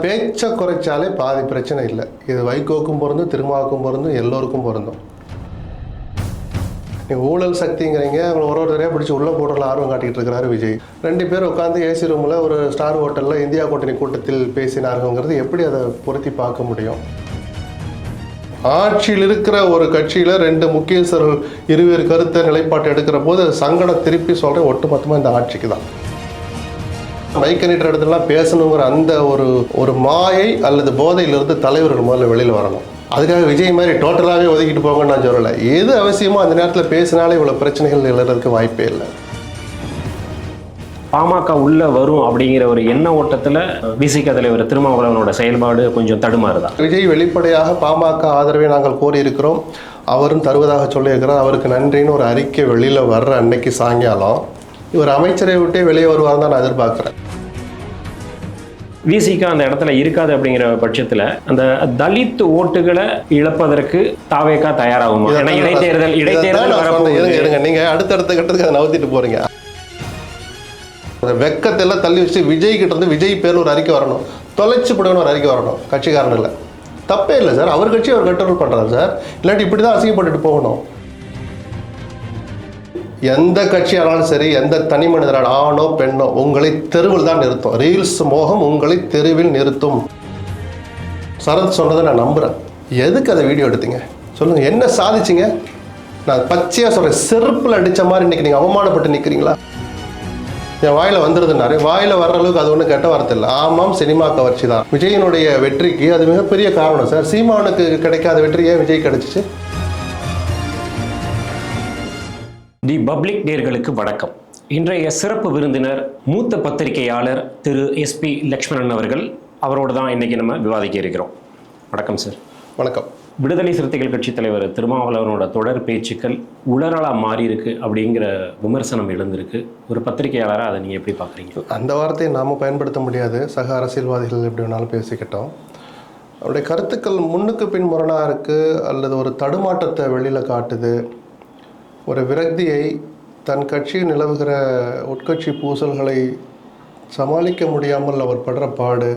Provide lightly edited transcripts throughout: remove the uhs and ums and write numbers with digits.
பேச்சை குறைச்சாலே பாதி பிரச்சனை இல்லை. இது வைகோக்கும் பொருந்தும், திருமாவுக்கும் பொருந்தும், எல்லோருக்கும் பொருந்தும். நீங்கள் ஊழல் சக்திங்கிறீங்க, அவங்களை ஒரு தடவையாக பிடிச்சி உள்ளே போடுறதுல ஆர்வம் காட்டிகிட்டு இருக்கிறாரு விஜய். 2 பேர் உட்காந்து ஏசி ரூமில் ஒரு ஸ்டார் ஹோட்டலில் இந்தியா கூட்டணி கூட்டத்தில் பேசினாருங்கிறது எப்படி அதை பொருத்தி பார்க்க முடியும்? ஆட்சியில் இருக்கிற ஒரு கட்சியில் 2 முக்கியஸ்தர்கள் இருவேறு கருத்தை நிலைப்பாட்டை எடுக்கிற போது சங்கடம் திருப்பி சொல்கிறேன், ஒட்டுமொத்தமாக இந்த ஆட்சிக்கு தான். மைக்க நீட்டுற இடத்துலலாம் பேசணுங்கிற அந்த ஒரு மாயை அல்லது போதையிலிருந்து தலைவர்கள் முதல்ல வெளியில் வரணும். அதுக்காக விஜய் மாதிரி டோட்டலாகவே ஒதுக்கிட்டு போங்கன்னு நான் சொல்லலை. எது அவசியமோ அந்த நேரத்தில் பேசினாலே இவ்வளோ பிரச்சனைகள் எழுறதுக்கு வாய்ப்பே இல்லை. பாமக உள்ள வரும் அப்படிங்கிற ஒரு எண்ண ஓட்டத்தில் விசிக தலைவர் திருமாவளவனோட செயல்பாடு கொஞ்சம் தடுமாறுதான். விஜய் வெளிப்படையாக பாமக ஆதரவை நாங்கள் கோரியிருக்கிறோம், அவரும் தருவதாக சொல்லியிருக்கிறார், அவருக்கு நன்றின்னு ஒரு அறிக்கை வெளியில் வர்ற அன்னைக்கு சாயங்காலம் இவர் அமைச்சரை விட்டே வெளியே வருவார் தான் நான் எதிர்பார்க்குறேன். விசிக அந்த இடத்துல இருக்காது அப்படிங்கிற பட்சத்தில் அந்த தலித் ஓட்டுகளை இழப்பதற்கு தாவேகா தயாராகும். இடைத்தேர்தல் இருங்க, நீங்கள் அடுத்தடுத்த கட்டத்துக்கு அதை நவுத்திட்டு போறீங்க. வெக்கத்தெல்லாம் தள்ளி வச்சு விஜய் கிட்ட இருந்து விஜய் பேர் ஒரு அறிக்கை வரணும், தொலைச்சு போடுவேன்னு ஒரு அறிக்கை வரணும். கட்சிக்காரன் இல்லை, தப்பே இல்லை சார், அவர் கட்சி அவர் கண்ட்ரோல் பண்ணுறாரு சார். இல்லாட்டி இப்படி தான் அசிங்கப்பட்டுட்டு போகணும். எந்த கட்சியானாலும் சரி, எந்த தனி மனிதனால் ஆணோ பெண்ணோ உங்களை தெருவில் தான் நிறுத்தும். ரீல்ஸ் மோகம் உங்களை தெருவில் நிறுத்தும். சரத் சொன்னதை நான் நம்புகிறேன். எதுக்கு அதை வீடியோ எடுத்தீங்க சொல்லுங்கள், என்ன சாதிச்சிங்க? நான் பச்சையாக சொல்கிறேன், செருப்பில் அடித்த மாதிரி இன்றைக்கி நீங்கள் அவமானப்பட்டு நிற்கிறீங்களா? என் வாயில் வந்துடுதுன்னாரு, வாயில் வர்ற அளவுக்கு அது ஒன்றும் கெட்ட வார்த்தை இல்லை. ஆமாம், சினிமா கவர்ச்சி தான் விஜயனுடைய வெற்றிக்கு அது மிகப்பெரிய காரணம் சார். சீமானுக்கு கிடைக்காத வெற்றி ஏன் விஜய் கிடைச்சிச்சு? தி பப்ளிக் நேயர்களுக்கு வணக்கம். இன்றைய சிறப்பு விருந்தினர் மூத்த பத்திரிகையாளர் திரு SP லக்ஷ்மணன் அவர்கள். அவரோடு தான் இன்னைக்கு நம்ம விவாதிக்க இருக்கிறோம். வணக்கம் சார். வணக்கம். விடுதலை சிறுத்தைகள் கட்சி தலைவர் திருமாவளவனோட தொடர் பேச்சுக்கள் உளறலாக மாறி இருக்கு அப்படிங்கிற விமர்சனம் எழுந்திருக்கு. ஒரு பத்திரிகையாளராக அதை நீங்கள் எப்படி பார்க்குறீங்க? அந்த வார்த்தையை நாம் பயன்படுத்த முடியாது. சக அரசியல்வாதிகள் எப்படி வேணாலும் பேசிக்கிட்டோம். அவருடைய கருத்துக்கள் முன்னுக்கு பின் முரணாக இருக்குது, அல்லது ஒரு தடுமாற்றத்தை வெளியில் காட்டுது, ஒரு விரக்தியை, தன் கட்சியில் நிலவுகிற உட்கட்சி பூசல்களை சமாளிக்க முடியாமல் அவர் படுற பாடு,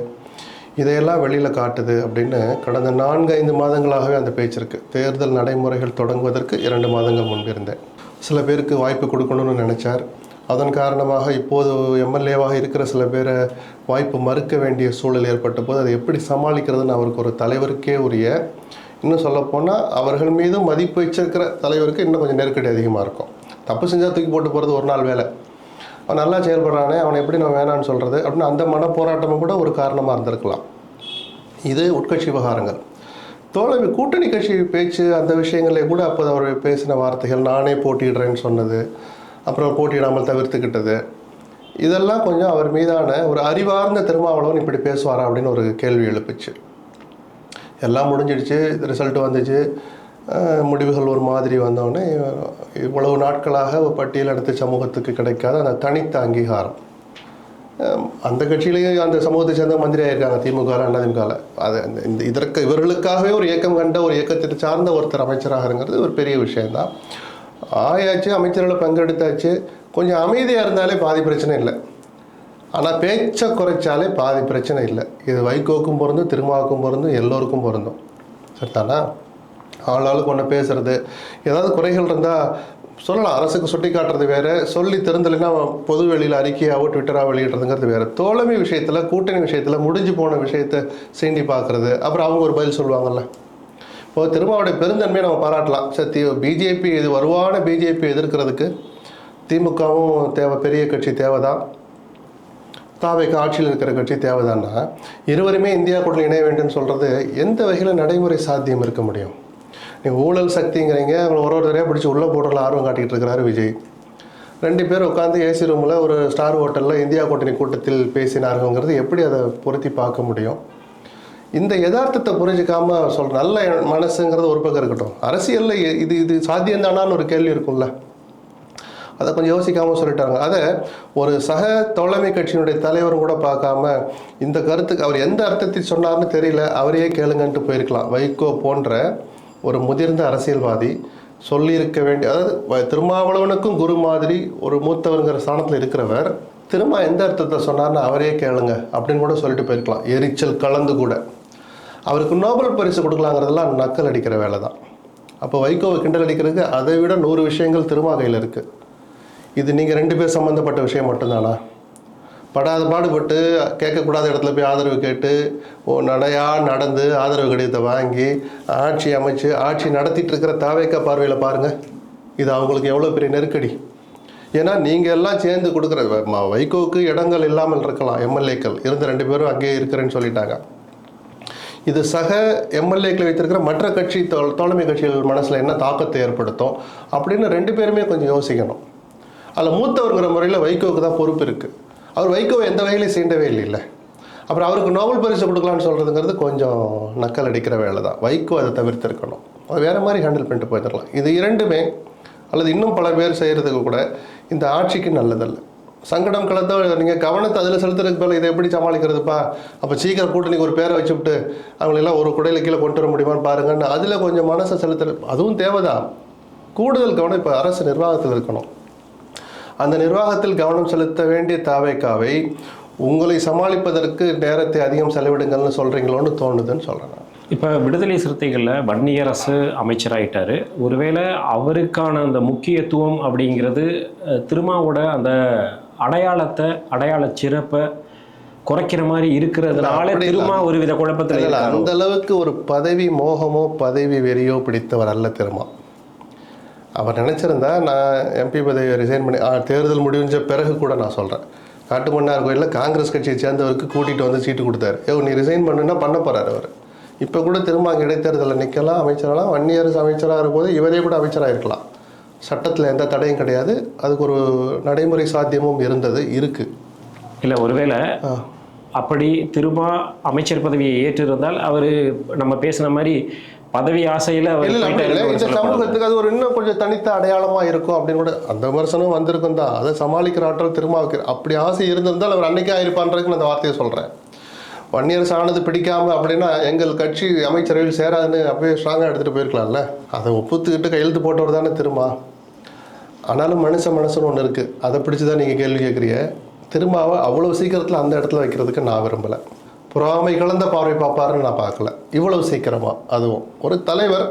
இதையெல்லாம் வெளியில் காட்டுது அப்படின்னு கடந்த 4-5 மாதங்களாகவே அந்த பேச்சு இருக்குது. தேர்தல் நடைமுறைகள் தொடங்குவதற்கு 2 மாதங்கள் முன்பிருந்தேன். சில பேருக்கு வாய்ப்பு கொடுக்கணும்னு நினச்சார். அதன் காரணமாக இப்போது MLAவாக இருக்கிற சில பேரை வாய்ப்பு மறுக்க வேண்டிய சூழல் ஏற்பட்ட போது அதை எப்படி சமாளிக்கிறதுன்னு அவருக்கு ஒரு தலைவருக்கே உரிய, இன்னும் சொல்லப்போனால் அவர்கள் மீதும் மதிப்பு வச்சிருக்கிற தலைவருக்கு இன்னும் கொஞ்சம் நெருக்கடி அதிகமாக இருக்கும். தப்பு செஞ்சால் தூக்கி போட்டு போகிறது ஒரு நாள் வேலை. அவன் நல்லா செயல்படுறானே, அவனை எப்படி நான் வேணான்னு சொல்கிறது அப்படின்னு அந்த மன போராட்டமும் கூட ஒரு காரணமாக இருந்திருக்கலாம். இது உட்கட்சி விவகாரங்கள். தோழமை கூட்டணி கட்சி பேச்சு அந்த விஷயங்களே கூட அப்போது அவர் பேசின வார்த்தைகள், நானே போட்டியிடுறேன்னு சொன்னது, அப்புறம் போட்டியிடாமல் தவிர்த்துக்கிட்டது, இதெல்லாம் கொஞ்சம் அவர் மீதான ஒரு அறிவார்ந்த திருமாவளவன் இப்படி பேசுவாரா அப்படின்னு ஒரு கேள்வி எழுப்புச்சு. எல்லாம் முடிஞ்சிடுச்சு, ரிசல்ட் வந்துச்சு, முடிவுகள் ஒரு மாதிரி வந்தோடனே இவ்வளவு நாட்களாக பட்டியல் எடுத்த சமூகத்துக்கு கிடைக்காத அந்த தனித்த அங்கீகாரம், அந்த கட்சியிலேயும் அந்த சமூகத்தை சேர்ந்த மந்திரியாக இருக்காங்க, திமுகவில் அதிமுகவில். அது இதற்கு இவர்களுக்காகவே ஒரு இயக்கம் கண்ட ஒரு இயக்கத்தை சார்ந்த ஒருத்தர் அமைச்சராகிறங்கிறது ஒரு பெரிய விஷயந்தான். ஆயாச்சு, அமைச்சர்களை பங்கெடுத்தாச்சு, கொஞ்சம் அமைதியாக இருந்தாலே பாதி பிரச்சனை இல்லை. ஆனால் பேச்சை குறைச்சாலே பாதி பிரச்சனை இல்லை. இது வைகோக்கும் பொருந்தும், திருமாவுக்கும் பொருந்தும், எல்லோருக்கும் பொருந்தும். சரிதானா? ஆளாளுக்கு ஒன்று பேசுகிறது, ஏதாவது குறைகள் இருந்தால் சொல்லலாம், அரசுக்கு சுட்டி காட்டுறது வேறு, சொல்லி திருந்தலைன்னா பொது வெளியில் அறிக்கையாவோ ட்விட்டராக வெளியிடுறதுங்கிறது வேறு. தோழமை விஷயத்தில், கூட்டணி விஷயத்தில் முடிஞ்சு போன விஷயத்தை சீண்டி பார்க்குறது, அப்புறம் அவங்க ஒரு பதில் சொல்லுவாங்கள்ல. இப்போது திருமாவுடைய பெருந்தன்மையை நம்ம பாராட்டலாம். சரி, பிஜேபி இது வருவான பிஜேபி எதிர்க்கிறதுக்கு திமுகவும் தேவை, பெரிய கட்சி தேவைதான், தாவைக்கு ஆட்சியில் இருக்கிற கட்சி தேவைதான்னா இருவருமே இந்தியா கூட்டணி இணைய வேண்டும் சொல்கிறது எந்த வகையில் நடைமுறை சாத்தியம் இருக்க முடியும்? நீங்கள் ஊழல் சக்திங்கிறீங்க, அவங்களை ஒரு தடவையாக பிடிச்சி உள்ளே போடுறதுல ஆர்வம் காட்டிகிட்டு இருக்கிறாரு விஜய். 2 பேர் உட்காந்து ஏசி ரூமில் ஒரு ஸ்டார் ஹோட்டலில் இந்தியா கூட்டணி கூட்டத்தில் பேசினாருங்கிறது எப்படி அதை பொருத்தி பார்க்க முடியும்? இந்த யதார்த்தத்தை புரிஞ்சிக்காமல் சொல்கிற நல்ல மனசுங்கிறது ஒரு பக்கம் இருக்கட்டும், அரசியலில் இது சாத்தியம்தானான்னு ஒரு கேள்வி இருக்கும்ல, அதை கொஞ்சம் யோசிக்காமல் சொல்லிட்டாங்க. அதை ஒரு சக தோழமை கட்சியினுடைய தலைவரும் கூட பார்க்காம இந்த கருத்துக்கு அவர் எந்த அர்த்தத்தில் சொன்னார்னு தெரியல, அவரையே கேளுங்கன்ட்டு போயிருக்கலாம். வைகோ போன்ற ஒரு முதிர்ந்த அரசியல்வாதி சொல்லியிருக்க வேண்டிய, அதாவது திருமாவளவனுக்கும் குரு மாதிரி ஒரு மூத்தவருங்கிற ஸ்தானத்தில் இருக்கிறவர் திரும்ப எந்த அர்த்தத்தை சொன்னார்னு அவரே கேளுங்க அப்படின்னு கூட சொல்லிட்டு போயிருக்கலாம். எரிச்சல் கலந்து கூட. அவருக்கு நோபல் பரிசு கொடுக்கலாங்கிறதெல்லாம் நக்கல் அடிக்கிற வேலை தான். அப்போ வைகோவை கிண்டல் அடிக்கிறதுக்கு அதை விட 100 விஷயங்கள் திருமா கையில் இருக்குது. இது நீங்கள் 2 பேர் சம்மந்தப்பட்ட விஷயம் மட்டும்தானா? படாத பாடுபட்டு கேட்கக்கூடாத இடத்துல போய் ஆதரவு கேட்டு நடந்து ஆதரவு கடிதத்தை வாங்கி ஆட்சி அமைச்சு ஆட்சி நடத்திட்டு இருக்கிற தாவேக்கா பார்வையில் பாருங்கள், இது அவங்களுக்கு எவ்வளோ பெரிய நெருக்கடி. ஏன்னா நீங்கள் எல்லாம் சேர்ந்து கொடுக்குற வைகோவுக்கு இடங்கள் இல்லாமல் இருக்கலாம், எம்எல்ஏக்கள் இருந்த 2 பேரும் அங்கேயே இருக்கிறேன்னு சொல்லிட்டாங்க. இது சக எம்எல்ஏக்களை வைத்திருக்கிற மற்ற கட்சி தோழமை கட்சிகள் மனசில் என்ன தாக்கத்தை ஏற்படுத்தும் அப்படின்னு 2 பேருமே கொஞ்சம் யோசிக்கணும். அதில் மூத்தவர்கிற முறையில் வைகோவுக்கு தான் பொறுப்பு இருக்குது. அவர் வைகோவை எந்த வகையிலையும் சீண்டவே இல்லை. அப்புறம் அவருக்கு நோபல் பரிசு கொடுக்கலான்னு சொல்கிறதுங்கிறது கொஞ்சம் நக்கல் அடிக்கிற வேலை தான். வைகோ அதை தவிர்த்திருக்கணும். அது வேறு மாதிரி ஹேண்டில் பண்ணிட்டு போயிடலாம். இது 2மே அல்லது இன்னும் பல பேர் செய்கிறதுக்கு கூட இந்த ஆட்சிக்கு நல்லதல்ல. சங்கடம் கலந்த நீங்கள் கவனத்தை அதில் செலுத்துறதுக்கு மேலே இதை எப்படி சமாளிக்கிறதுப்பா, அப்போ சீக்கிரம் கூட்டணிக்கு ஒரு பேரை வச்சுவிட்டு அவங்களெல்லாம் ஒரு குடையில் கீழே கொண்டு வர முடியுமான்னு பாருங்கன்னு அதில் கொஞ்சம் மனசை செலுத்துறது அதுவும் தேவைதான். கூடுதல் கவனம் இப்போ அரசு நிர்வாகத்தில் இருக்கணும். அந்த நிர்வாகத்தில் கவனம் செலுத்த வேண்டிய தாவேக்காவை உங்களை சமாளிப்பதற்கு நேரத்தை அதிகம் செலவிடுங்கள்னு சொல்கிறீங்களோன்னு தோணுதுன்னு சொல்கிறேன். இப்போ விடுதலை சிறுத்தைகளில் வன்னியரசு அமைச்சராகிட்டார். ஒருவேளை அவருக்கான அந்த முக்கியத்துவம் அப்படிங்கிறது திருமாவோட அந்த அடையாள சிறப்பை குறைக்கிற மாதிரி இருக்கிறதுனால திருமா ஒரு வித குழப்பத்தில் அந்த அளவுக்கு ஒரு பதவி மோகமோ பதவி வெறியோ பிடித்தவர் அல்ல திருமா. அவர் நினச்சிருந்தா நான் எம்பி பதவியை ரிசைன் பண்ணி தேர்தல் முடிஞ்ச பிறகு கூட நான் சொல்கிறேன், காட்டுமன்னார் கோயிலில் காங்கிரஸ் கட்சியை சேர்ந்தவருக்கு கூட்டிகிட்டு வந்து சீட்டு கொடுத்தாரு. நீ ரிசைன் பண்ணுன்னா பண்ண போகிறார் அவர். இப்போ கூட திரும்ப அங்கே இடைத்தேர்தலில் நிற்கலாம், அமைச்சராகலாம். வன்னியரசு அமைச்சராக இருக்கும்போது இவரே கூட அமைச்சராக இருக்கலாம். சட்டத்தில் எந்த தடையும் கிடையாது. அதுக்கு ஒரு நடைமுறை சாத்தியமும் இருக்குது. இல்லை, ஒருவேளை அப்படி திரும்ப அமைச்சர் பதவியை ஏற்றிருந்தால் அவர் நம்ம பேசின மாதிரி பதவி ஆசையில் இந்த சமூகத்துக்கு அது ஒரு இன்னும் கொஞ்சம் தனித்த அடையாளமாக இருக்கும் அப்படின்னு கூட அந்த விமர்சனம் வந்திருக்கும் தான். அதை சமாளிக்கிற ஆற்றல் திரும்ப அப்படி ஆசை இருந்திருந்தால் அவர் அன்னைக்கே ஆயிருப்பான்றதுக்கு நான் அந்த வார்த்தையை சொல்கிறேன். வன்னியரசு ஆனது பிடிக்காம அப்படின்னா எங்கள் கட்சி அமைச்சரவையில் சேராதுன்னு அப்படியே ஸ்ட்ராங்காக எடுத்துகிட்டு போயிருக்கலாம்ல. அதை ஒப்புத்துக்கிட்டு கையெழுத்து போட்டவர் தானே திரும்ப. ஆனாலும் மனசுன்னு ஒன்று இருக்குது, அதை பிடிச்சி தான் நீங்கள் கேள்வி கேட்குறீங்க. திருமாவை அவ்வளோ சீக்கிரத்தில் அந்த இடத்துல வைக்கிறதுக்கு நான் விரும்பலை. பொறாமை கலந்த பார்வை பார்ப்பாருன்னு நான் பார்க்கல இவ்வளவு சீக்கிரமாக. அதுவும் ஒரு தலைவர்,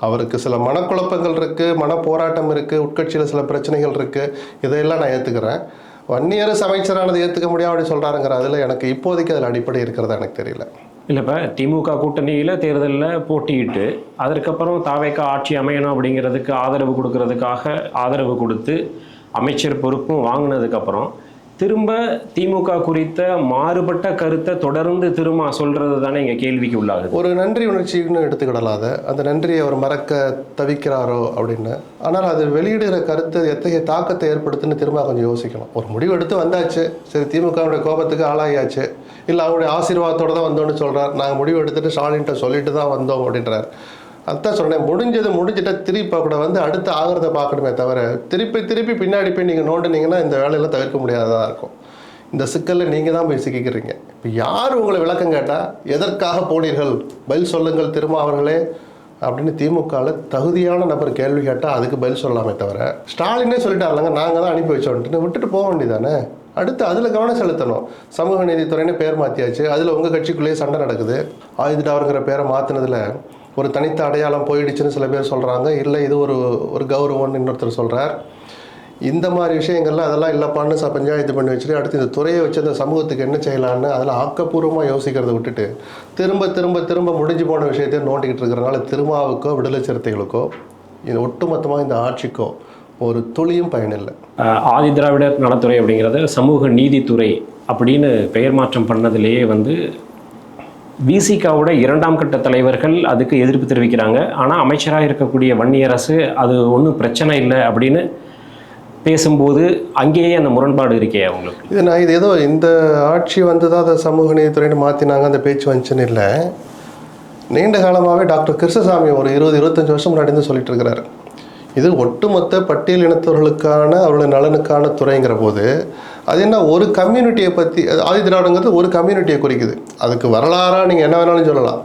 அவருக்கு சில மனக்குழப்பங்கள் இருக்குது, மன போராட்டம் இருக்குது, உட்கட்சியில் சில பிரச்சனைகள் இருக்குது. இதையெல்லாம் நான் ஏற்றுக்கிறேன். வன்னியரசு அமைச்சரானது ஏற்றுக்க முடியாது அப்படின்னு சொல்கிறாருங்கிற அதில் எனக்கு இப்போதைக்கு அதில் அடிப்படை இருக்கிறதா எனக்கு தெரியல. இல்லை, இப்போ திமுக கூட்டணியில் தேர்தலில் போட்டியிட்டு அதற்கப்புறம் தாவேக்கா ஆட்சி அமையணும் அப்படிங்கிறதுக்கு ஆதரவு கொடுக்கறதுக்காக ஆதரவு கொடுத்து அமைச்சர் பொறுப்பும் வாங்கினதுக்கப்புறம் திரும்ப திமுக குறித்த மாறுபட்ட கருத்தை தொடர்ந்து திரும்ப சொல்கிறது தானே இங்கே கேள்விக்கு உள்ளாகுது. ஒரு நன்றி உணர்ச்சின்னு எடுத்துக்கிடலாம். அந்த நன்றியை அவர் மறக்க தவிக்கிறாரோ அப்படின்னு. ஆனால் அது வெளியிடுகிற கருத்து எத்தகைய தாக்கத்தை ஏற்படுத்துன்னு திரும்ப கொஞ்சம் யோசிக்கணும். ஒரு முடிவு எடுத்து வந்தாச்சு, சரி திமுகவுடைய கோபத்துக்கு ஆளாகியாச்சு, இல்லை அவருடைய ஆசீர்வாதத்தோடு தான் வந்தோன்னு சொல்கிறார். நாங்கள் முடிவு எடுத்துகிட்டு ஸ்டாலின்கிட்ட சொல்லிட்டு தான் வந்தோம் அப்படின்றார். அதுதான் சொன்னேன், முடிஞ்சிட்ட திருப்பி கூட வந்து அடுத்து ஆகிறத பார்க்கணுமே தவிர திருப்பி பின்னாடி போய் நீங்கள் நோண்டினீங்கன்னா இந்த வேலையெல்லாம் தவிர்க்க முடியாததாக இருக்கும். இந்த சிக்கலில் நீங்கள் தான் போய் சிக்கிக்கிறீங்க. இப்போ யார் உங்களை விளக்கம் கேட்டால் எதற்காக போனீர்கள் பதில் சொல்லுங்கள் திரும்ப அவர்களே அப்படின்னு திமுகவில் தகுதியான நபர் கேள்வி கேட்டால் அதுக்கு பதில் சொல்லலாமே தவிர ஸ்டாலினே சொல்லிட்டாருலங்க நாங்கள் தான் அனுப்பி வச்சோன்ட்டு விட்டுட்டு போக வேண்டியதானே. அடுத்து அதில் கவனம் செலுத்தணும். சமூக நீதித்துறைன்னு பேர் மாற்றியாச்சு, அதில் உங்கள் கட்சிக்குள்ளேயே சண்டை நடக்குது. ஆயுதடாவருங்கிற பேரை மாற்றினதில் ஒரு தனித்த அடையாளம் போயிடுச்சுன்னு சில பேர் சொல்கிறாங்க. இல்லை இது ஒரு கௌரவம்னு இன்னொருத்தர் சொல்கிறார். இந்த மாதிரி விஷயங்கள்லாம் அதெல்லாம் இல்லைப்பான்னு பஞ்சாயத்து பண்ணி வச்சுட்டு அடுத்து இந்த துறையை வச்சு அந்த சமூகத்துக்கு என்ன செய்யலான்னு அதில் ஆக்கப்பூர்வமாக யோசிக்கிறத விட்டுட்டு திரும்ப முடிஞ்சு போன விஷயத்தையே நோண்டிக்கிட்டு இருக்கிறனால திருமாவுக்கோ விடுதலை சிறுத்தைகளுக்கோ இது ஒட்டுமொத்தமாக இந்த ஆட்சிக்கோ ஒரு துளியும் பயனில்லை. ஆதி திராவிடர் நலத்துறை அப்படிங்கிறது சமூக நீதித்துறை அப்படின்னு பெயர் மாற்றம் பண்ணதுலேயே விசிகாவோட 2ஆம் கட்ட தலைவர்கள் அதுக்கு எதிர்ப்பு தெரிவிக்கிறாங்க. ஆனால் அமைச்சராக இருக்கக்கூடிய வன்னியரசு அது ஒன்றும் பிரச்சனை இல்லை அப்படின்னு பேசும்போது அங்கேயே அந்த முரண்பாடு இருக்கே அவங்களுக்கு. இது ஏதோ இந்த ஆட்சி வந்து தான் அதை சமூக நீதித்துறைன்னு மாற்றினாங்க அந்த பேச்சு வந்துச்சுன்னு இல்லை. நீண்ட காலமாகவே டாக்டர் கிருஷ்ணசாமி ஒரு 20-25 வருஷம் முன்னாடி சொல்லிட்டு இருக்கிறாரு, இது ஒட்டுமொத்த பட்டியல் இனத்தவர்களுக்கான அவருடைய நலனுக்கான துறைங்கிற போது அது என்ன ஒரு கம்யூனிட்டியை பற்றி, ஆதி திராவிடங்கிறது ஒரு கம்யூனிட்டியை குறிக்குது. அதுக்கு வரலாறாக நீங்கள் என்ன வேணாலும் சொல்லலாம்.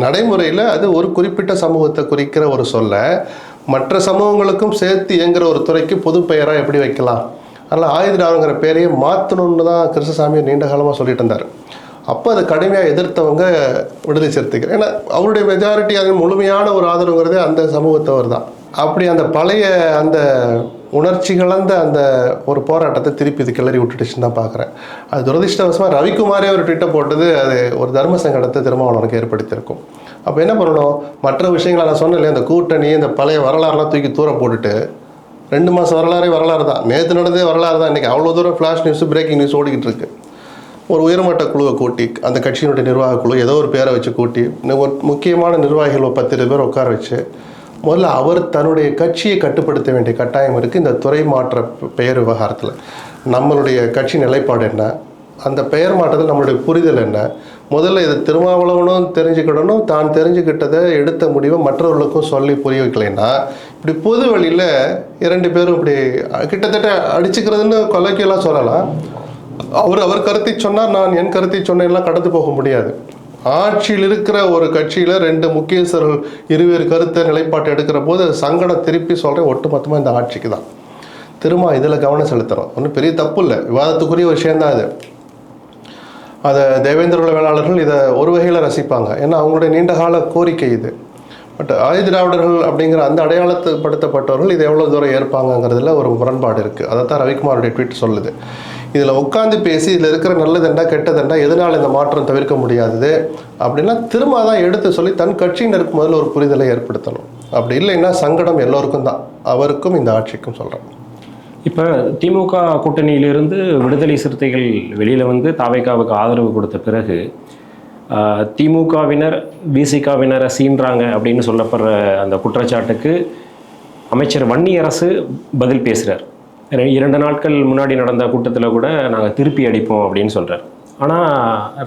நடைமுறையில் அது ஒரு குறிப்பிட்ட சமூகத்தை குறிக்கிற ஒரு சொல்ல மற்ற சமூகங்களுக்கும் சேர்த்து இயங்குகிற ஒரு துறைக்கு பொது பெயராக எப்படி வைக்கலாம் அதனால் ஆதிதிராவிடங்கிற பேரையே மாற்றணுன்னு தான் கிருஷ்ணசாமி நீண்ட காலமாக சொல்லிட்டு இருந்தார். அப்போ அதை கடுமையாக எதிர்த்தவங்க விடுதலை சிறுத்தைகள். ஏன்னா அவருடைய மெஜாரிட்டி அதன் முழுமையான ஒரு ஆதரவுங்கிறதே அந்த சமூகத்தவர் தான். அப்படி அந்த பழைய அந்த உணர்ச்சி கலந்த அந்த ஒரு போராட்டத்தை திருப்பி இது கிளறி விட்டுட்டுச்சுன்னு தான் பார்க்குறேன். அது துரதிர்ஷ்டவசமாக ரவிக்குமாரே ஒரு ட்விட்டை போட்டது அது ஒரு தர்ம சங்கடத்தை திருமாவளவனுக்கு ஏற்படுத்தியிருக்கும். அப்போ என்ன பண்ணணும், மற்ற விஷயங்களை நான் சொன்னேன் இல்லையா, இந்த கூட்டணி இந்த பழைய வரலாறுலாம் தூக்கி தூரம் போட்டுட்டு 2 மாதம் வரலாறு தான், நேற்று நடந்ததே வரலாறு தான், இன்றைக்கி அவ்வளோ தூரம் ஃப்ளாஷ் நியூஸ் பிரேக்கிங் நியூஸ் ஓடிக்கிட்டு இருக்கு. ஒரு உயர்மட்ட குழுவை கூட்டி அந்த கட்சியினுடைய நிர்வாக குழு ஏதோ ஒரு பேரை வச்சு கூட்டி ஒரு முக்கியமான நிர்வாகிகள் 10 பேர் உட்கார வச்சு முதல்ல அவர் தன்னுடைய கட்சியை கட்டுப்படுத்த வேண்டிய கட்டாயம் இருக்குது. இந்த துறை மாற்ற பெயர் விவகாரத்தில் நம்மளுடைய கட்சி நிலைப்பாடு என்ன, அந்த பெயர் மாற்றத்தில் நம்மளுடைய புரிதல் என்ன, முதல்ல இதை திருமாவளவனும் தெரிஞ்சுக்கிடணும், தான் தெரிஞ்சுக்கிட்டதை எடுத்த முடிவை மற்றவர்களுக்கும் சொல்லி புரிய வைக்கலைன்னா இப்படி பொது வழியில் 2 பேரும் இப்படி கிட்டத்தட்ட அடிச்சுக்கிறதுன்னு கொலைக்கெல்லாம் சொல்லலாம். அவர் கருத்தை சொன்னார், நான் என் கருத்தை சொன்னேன்லாம் கடந்து போக முடியாது. ஆட்சியில் இருக்கிற ஒரு கட்சியில் 2 முக்கியஸ்தர்கள் இருவேறு கருத்தை நிலைப்பாட்டை எடுக்கிற போது சங்கடம் திருப்பி சொல்கிறேன், ஒட்டுமொத்தமாக இந்த ஆட்சிக்கு தான். திரும்ப இதில் கவனம் செலுத்துகிறோம். ஒன்றும் பெரிய தப்பு இல்லை, விவாதத்துக்குரிய விஷயந்தான் அது. அதை தேவேந்திர வேளாளர்கள் இதை ஒரு வகையில் ரசிப்பாங்க, ஏன்னா அவங்களுடைய நீண்டகால கோரிக்கை இது. பட் ஆதிதிராவிடர்கள் அப்படிங்கிற அந்த அடையாளப்படுத்தப்பட்டவர்கள் இதை எவ்வளோ தூரம் ஏற்பாங்கங்கிறதுல ஒரு முரண்பாடு இருக்குது. அதை தான் ரவிக்குமாருடைய ட்வீட் சொல்லுது. இதில் உட்காந்து பேசி இதில் இருக்கிற நல்லதெண்டா கெட்டதெண்டா எதனால் இந்த மாற்றம் தவிர்க்க முடியாதது அப்படின்னா திரும்ப தான் எடுத்து சொல்லி தன் கட்சியினருக்கு முதல்ல ஒரு புரிதலை ஏற்படுத்தணும். அப்படி இல்லைன்னா சங்கடம் எல்லோருக்கும் தான், அவருக்கும் இந்த ஆட்சிக்கும் சொல்கிறேன். இப்போ திமுக கூட்டணியிலிருந்து விடுதலை சிறுத்தைகள் வெளியில் வந்து தாவேகாவுக்கு ஆதரவு கொடுத்த பிறகு திமுகவினர் விசிகாவினரை சீன்றாங்க அப்படின்னு சொல்லப்படுற அந்த குற்றச்சாட்டுக்கு அமைச்சர் வன்னியரசு பதில் பேசுகிறார். 2 நாட்கள் முன்னாடி நடந்த கூட்டத்தில் கூட நாங்கள் திருப்பி அடிப்போம் அப்படின்னு சொல்கிறார். ஆனால்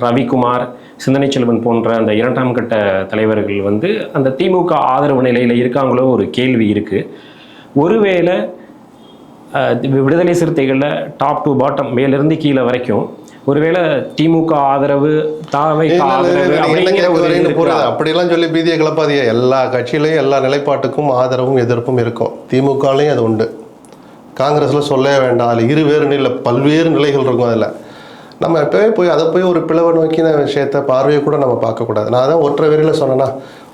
ரவிக்குமார், சிந்தனை செல்வன் போன்ற அந்த 2ஆம் கட்ட தலைவர்கள் வந்து அந்த திமுக ஆதரவு நிலையில் இருக்காங்களோ ஒரு கேள்வி இருக்குது. ஒருவேளை விடுதலை சிறுத்தைகளில் டாப் டு பாட்டம் மேலிருந்து கீழே வரைக்கும் ஒருவேளை திமுக ஆதரவு அப்படிலாம் சொல்லி பீதியை கிளப்பாதிய. எல்லா கட்சியிலையும் எல்லா நிலைப்பாட்டுக்கும் ஆதரவும் எதிர்ப்பும் இருக்கும். திமுகலையும் அது உண்டு, காங்கிரஸில் சொல்லவே வேண்டாம். அதில் இருவேறு நிலை பல்வேறு நிலைகள் இருக்கும். அதில் நம்ம எப்போவே போய் அதை போய் ஒரு பிளவை நோக்கின விஷயத்தை பார்வையை கூட நம்ம பார்க்கக்கூடாது. நான் தான் ஒற்றை வரியில் சொன்னேன்னா,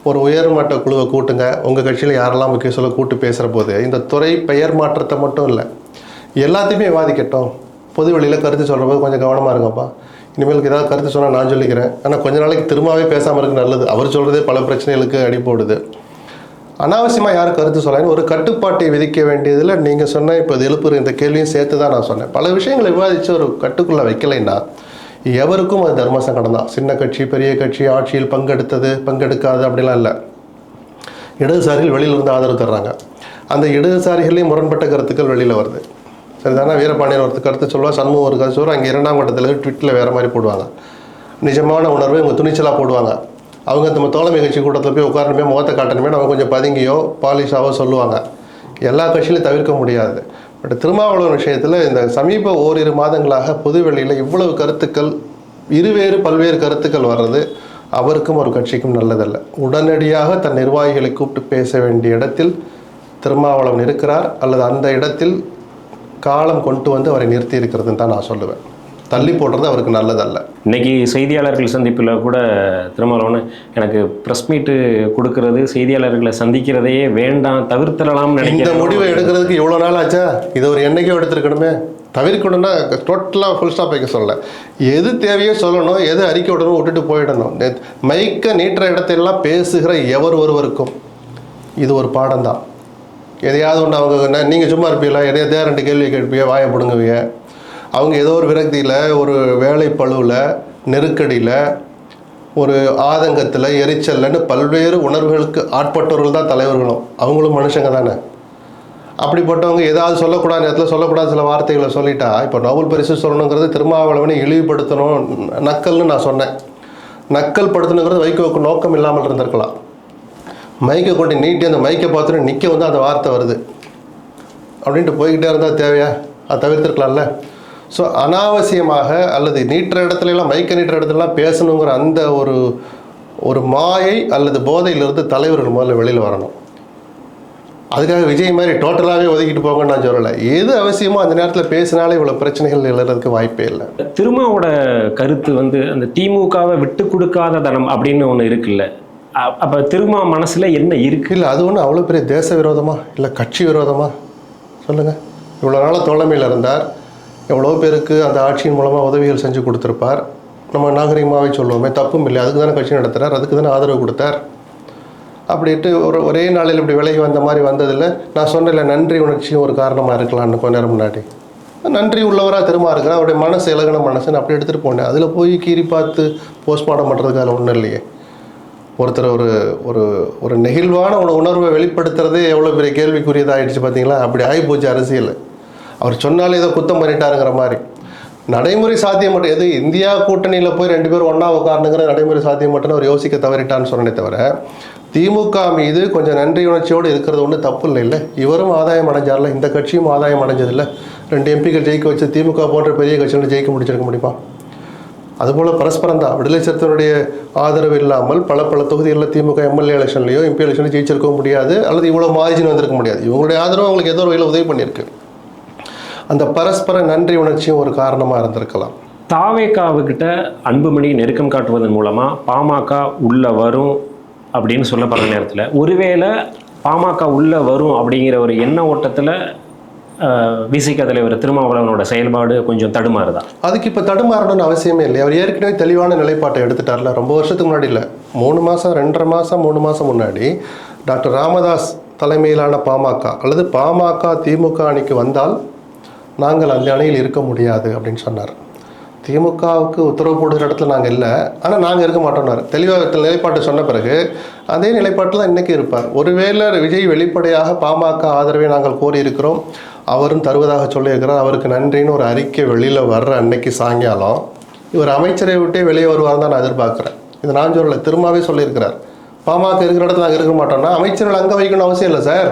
ஒரு உயர்மட்ட குழுவை கூட்டுங்க, உங்கள் கட்சியில் யாரெல்லாம் முக்கிய சொல்ல கூட்டு பேசுகிற போது இந்த துறை பெயர் மாற்றத்தை மட்டும் இல்லை எல்லாத்தையுமே விவாதிக்கட்டும். பொது வெளியில் கருத்து சொல்கிற போது கொஞ்சம் கவனமாக இருங்கப்பா, இனிமேலுக்கு ஏதாவது கருத்து சொன்னால் நான் சொல்லிக்கிறேன். ஆனால் கொஞ்ச நாளைக்கு திரும்பவே பேசாமல் இருக்கு நல்லது. அவர் சொல்கிறதே பல பிரச்சனைகளுக்கு அடி போடுது. அனாவசியமாக யாரும் கருத்து சொல்லணும், ஒரு கட்டுப்பாட்டை விதிக்க வேண்டியதில் நீங்கள் சொன்ன இப்போ இது எழுப்புற இந்த கேள்வியும் சேர்த்து தான் நான் சொன்னேன். பல விஷயங்களை விவாதித்து ஒரு கட்டுக்குள்ளே வைக்கலைன்னா எவருக்கும் அது தர்ம சங்கடம் தான். சின்ன கட்சி பெரிய கட்சி ஆட்சியில் பங்கெடுக்காது அப்படிலாம் இல்லை. இடதுசாரிகள் வெளியிலிருந்து ஆதரவு தர்றாங்க, அந்த இடதுசாரிகளையும் முரண்பட்ட கருத்துக்கள் வெளியில் வருது. சரிதானா? வீரபாண்டியன் ஒரு கருத்து சொல்லுவாள், சண்முகம் ஒரு கருத்து சொல்லுவாள், அங்கே 2ஆம் கட்டத்தில் ட்விட்டில் வேறு மாதிரி போடுவாங்க. நிஜமான உணர்வை இவங்க துணிச்சலாக போடுவாங்க. அவங்க நம்ம தோழமை கட்சி கூட்டத்தில் போய் உட்காரணுமே முகத்தை காட்டணுமே அவங்க கொஞ்சம் பதுங்கியோ பாலிஷாவோ சொல்லுவாங்க. எல்லா கட்சியிலையும் தவிர்க்க முடியாது. பட் திருமாவளவன் விஷயத்தில் இந்த சமீப ஓரிரு மாதங்களாக பொதுவெளியில் இவ்வளவு கருத்துக்கள், பல்வேறு கருத்துக்கள் வர்றது அவருக்கும் ஒரு கட்சிக்கும் நல்லதல்ல. உடனடியாக தன் நிர்வாகிகளை கூப்பிட்டு பேச வேண்டிய இடத்தில் திருமாவளவன் இருக்கிறார், அல்லது அந்த இடத்தில் காலம் கொண்டு வந்து அவரை நிறுத்தி இருக்கிறதுன்னு தான் நான் சொல்லுவேன். தள்ளி போடுறது அவருக்கு நல்லதல்ல. இன்னைக்கு செய்தியாளர்கள் சந்திப்பில் கூட திருமாவளவன் எனக்கு ப்ரெஸ் மீட்டு கொடுக்கறது, செய்தியாளர்களை சந்திக்கிறதையே வேண்டாம் தவிர்த்திடலாம் நினைக்கிறேன். இந்த முடிவை எடுக்கிறதுக்கு எவ்வளோ நாள் ஆச்சா? இதை ஒரு என்னைக்கோ எடுத்துருக்கணுமே. தவிர்க்கணும்னா டோட்டலாக ஃபுல் ஸ்டாப் வைக்க சொல்லலை. எது தேவையோ சொல்லணும், எது அறிக்கை விடணும் விட்டுட்டு போயிடணும். மைக்க நீட்டுற இடத்தையெல்லாம் பேசுகிற ஒருவருக்கும் இது ஒரு பாடம் தான். எதையாவது ஒன்று அவங்க நீங்கள் சும்மா இருப்பீங்களா, எதையாவது 2 கேள்வி கேட்பீங்க, வாயை பிடுங்குவீங்க. அவங்க ஏதோ ஒரு விரக்தியில், ஒரு வேலை பழுவில், நெருக்கடியில், ஒரு ஆதங்கத்தில், எரிச்சல்லன்னு பல்வேறு உணர்வுகளுக்கு ஆட்பட்டவர்கள் தான் தலைவர்களும். அவங்களும் மனுஷங்க தானே. அப்படிப்பட்டவங்க ஏதாவது சொல்லக்கூடாத நேரத்தில் சொல்லக்கூடாத சில வார்த்தைகளை சொல்லிட்டா, இப்போ நோபல் பரிசு சொல்லணுங்கிறது திருமாவளவனை இழிவுபடுத்தணும், நக்கல்னு நான் சொன்னேன். நக்கல் படுத்தணுங்கிறது வைகோவுக்கு நோக்கம் இல்லாமல் இருந்திருக்கலாம். மைக்கை கொண்டு நீட்டி அந்த மைக்கை பார்த்துட்டு நிற்க வந்து அந்த வார்த்தை வருது அப்படின்ட்டு போய்கிட்டே இருந்தால் தேவையா? அதை தவிர்த்துருக்கலாம்ல. ஸோ அனாவசியமாக அல்லது நீட்டுற இடத்துலலாம், மைக்க நீட்டுற இடத்துலலாம் பேசணுங்கிற அந்த ஒரு மாயை அல்லது போதையிலிருந்து தலைவர்கள் முதல்ல வெளியில் வரணும். அதுக்காக விஜய் மாதிரி டோட்டலாகவே ஒதுக்கிட்டு போங்கன்னு நான் சொல்லலை. எது அவசியமோ அந்த நேரத்தில் பேசினாலே இவ்வளோ பிரச்சனைகள் எழுறதுக்கு வாய்ப்பே இல்லை. திருமாவோட கருத்து வந்து அந்த திமுகவை விட்டு கொடுக்காத தனம் அப்படின்னு ஒன்று இருக்குல்ல, அப்போ திருமா மனசில் என்ன இருக்கு? இல்லை, அது ஒன்றும் அவ்வளோ பெரிய தேச விரோதமா இல்லை கட்சி விரோதமா சொல்லுங்கள். இவ்வளோ நாளாக தோழமையில் இருந்தார், எவ்வளோ பேருக்கு அந்த ஆட்சியின் மூலமாக உதவிகள் செஞ்சு கொடுத்துருப்பார். நம்ம நாகரிகமாகவே சொல்லுவோமே, தப்பும் இல்லை, அதுக்கு தானே கட்சி நடத்துகிறார், அதுக்கு தானே ஆதரவு கொடுத்தார். அப்படின்ட்டு ஒரே நாளில் இப்படி விலகி வந்த மாதிரி வந்ததில்லை. நான் சொன்னேன்ல, நன்றி உணர்ச்சியும் ஒரு காரணமாக இருக்கலாம்னு கொஞ்ச நேரம் முன்னாடி. நன்றி உள்ளவராக திரும்ப இருக்கிறார், அவருடைய மனசு இலகின மனசுன்னு அப்படி எடுத்துகிட்டு போனேன். அதில் போய் கீறி பார்த்து போஸ்ட்மார்ட்டம் பண்ணுறதுக்கு அதில் ஒன்றும் இல்லையே. ஒருத்தர் ஒரு ஒரு ஒரு நெகிழ்வான ஒரு உணர்வை வெளிப்படுத்துறதே எவ்வளோ பெரிய கேள்விக்குரியதாகிடுச்சு பார்த்தீங்களா? அப்படி ஆகிப்போச்சு அரசியல். அவர் சொன்னாலே ஏதோ குத்தம் பண்ணிட்டாருங்கிற மாதிரி. நடைமுறை சாத்தியம் மட்டும் எது இந்தியா கூட்டணியில் போய் 2 பேரும் ஒன்றா உட்காரணுங்கிற நடைமுறை சாத்தியம் மட்டும் அவர் யோசிக்க தவறிட்டான்னு சொன்னே தவிர, திமுக மீது கொஞ்சம் நன்றி உணர்ச்சியோடு இருக்கிறது ஒன்றும் தப்பு இல்லை. இவரும் ஆதாயம் அடைஞ்சார்ல, இந்த கட்சியும் ஆதாயம் அடைஞ்சதில்லை. 2 எம்பிக்கள் ஜெயிக்க வச்சு திமுக போன்ற பெரிய கட்சிகளை ஜெயிக்க முடிச்சிருக்க முடியுமா? அதுபோல் பரஸ்பரம் தான். விடுதலை சிறுத்தைகளுடைய ஆதரவு இல்லாமல் பல தொகுதிகளில் திமுக எம்எல்ஏ எலெக்ஷன்லையோ எம்பி எலெக்ஷன்லையோ ஜெயிச்சிருக்கவும் முடியாது, அல்லது இவ்வளோ மார்ஜின் வந்திருக்க முடியாது. இவங்களுடைய ஆதரவு அவங்களுக்கு ஏதோ ஒரு வகையில் உதவி பண்ணியிருக்கு. அந்த பரஸ்பர நன்றி உணர்ச்சியும் ஒரு காரணமாக இருந்திருக்கலாம். தாவேகாவுக்கிட்ட அன்புமணி நெருக்கம் காட்டுவதன் மூலமாக பாமக உள்ள வரும் அப்படின்னு சொல்லப்படுற நேரத்தில், ஒருவேளை பாமக உள்ள வரும் அப்படிங்கிற ஒரு எண்ண ஓட்டத்தில் விசிக தலைவர் திருமாவளவனோட செயல்பாடு கொஞ்சம் தடுமாறுதா? அதுக்கு இப்போ தடுமாறணும்னு அவசியமே இல்லை. அவர் ஏற்கனவே தெளிவான நிலைப்பாட்டை எடுத்துட்டார்ல. ரொம்ப வருஷத்துக்கு முன்னாடி இல்லை, 3 மாதம் 2.5 மாதம் 3 மாதம் முன்னாடி டாக்டர் ராமதாஸ் தலைமையிலான பாமக அல்லது பாமக திமுக அணிக்கு வந்தால் நாங்கள் அந்த அணியில் இருக்க முடியாது அப்படின்னு சொன்னார். திமுகவுக்கு உத்தரவு போடுகிற இடத்துல நாங்கள் இல்லை, ஆனால் நாங்கள் இருக்க மாட்டோம்னார். தெளிவாக நிலைப்பாட்டை சொன்ன பிறகு அதே நிலைப்பாட்டில் தான் இன்றைக்கி இருப்பார். ஒருவேளை விஜய் வெளிப்படையாக பாமக ஆதரவை நாங்கள் கோரியிருக்கிறோம், அவரும் தருவதாக சொல்லியிருக்கிறார், அவருக்கு நன்றின்னு ஒரு அறிக்கை வெளியில் வர்ற அன்னைக்கு சாயங்காலம் இவர் அமைச்சரை விட்டே வெளியே வருவார் தான் நான் எதிர்பார்க்குறேன். இது நான் சொல்லலை, திரும்பவே சொல்லியிருக்கிறார். பாமக இருக்கிற இடத்துல நாங்கள் இருக்க மாட்டோம்னா அமைச்சர்கள் அங்கே வைக்கணும் அவசியம் இல்லை சார்.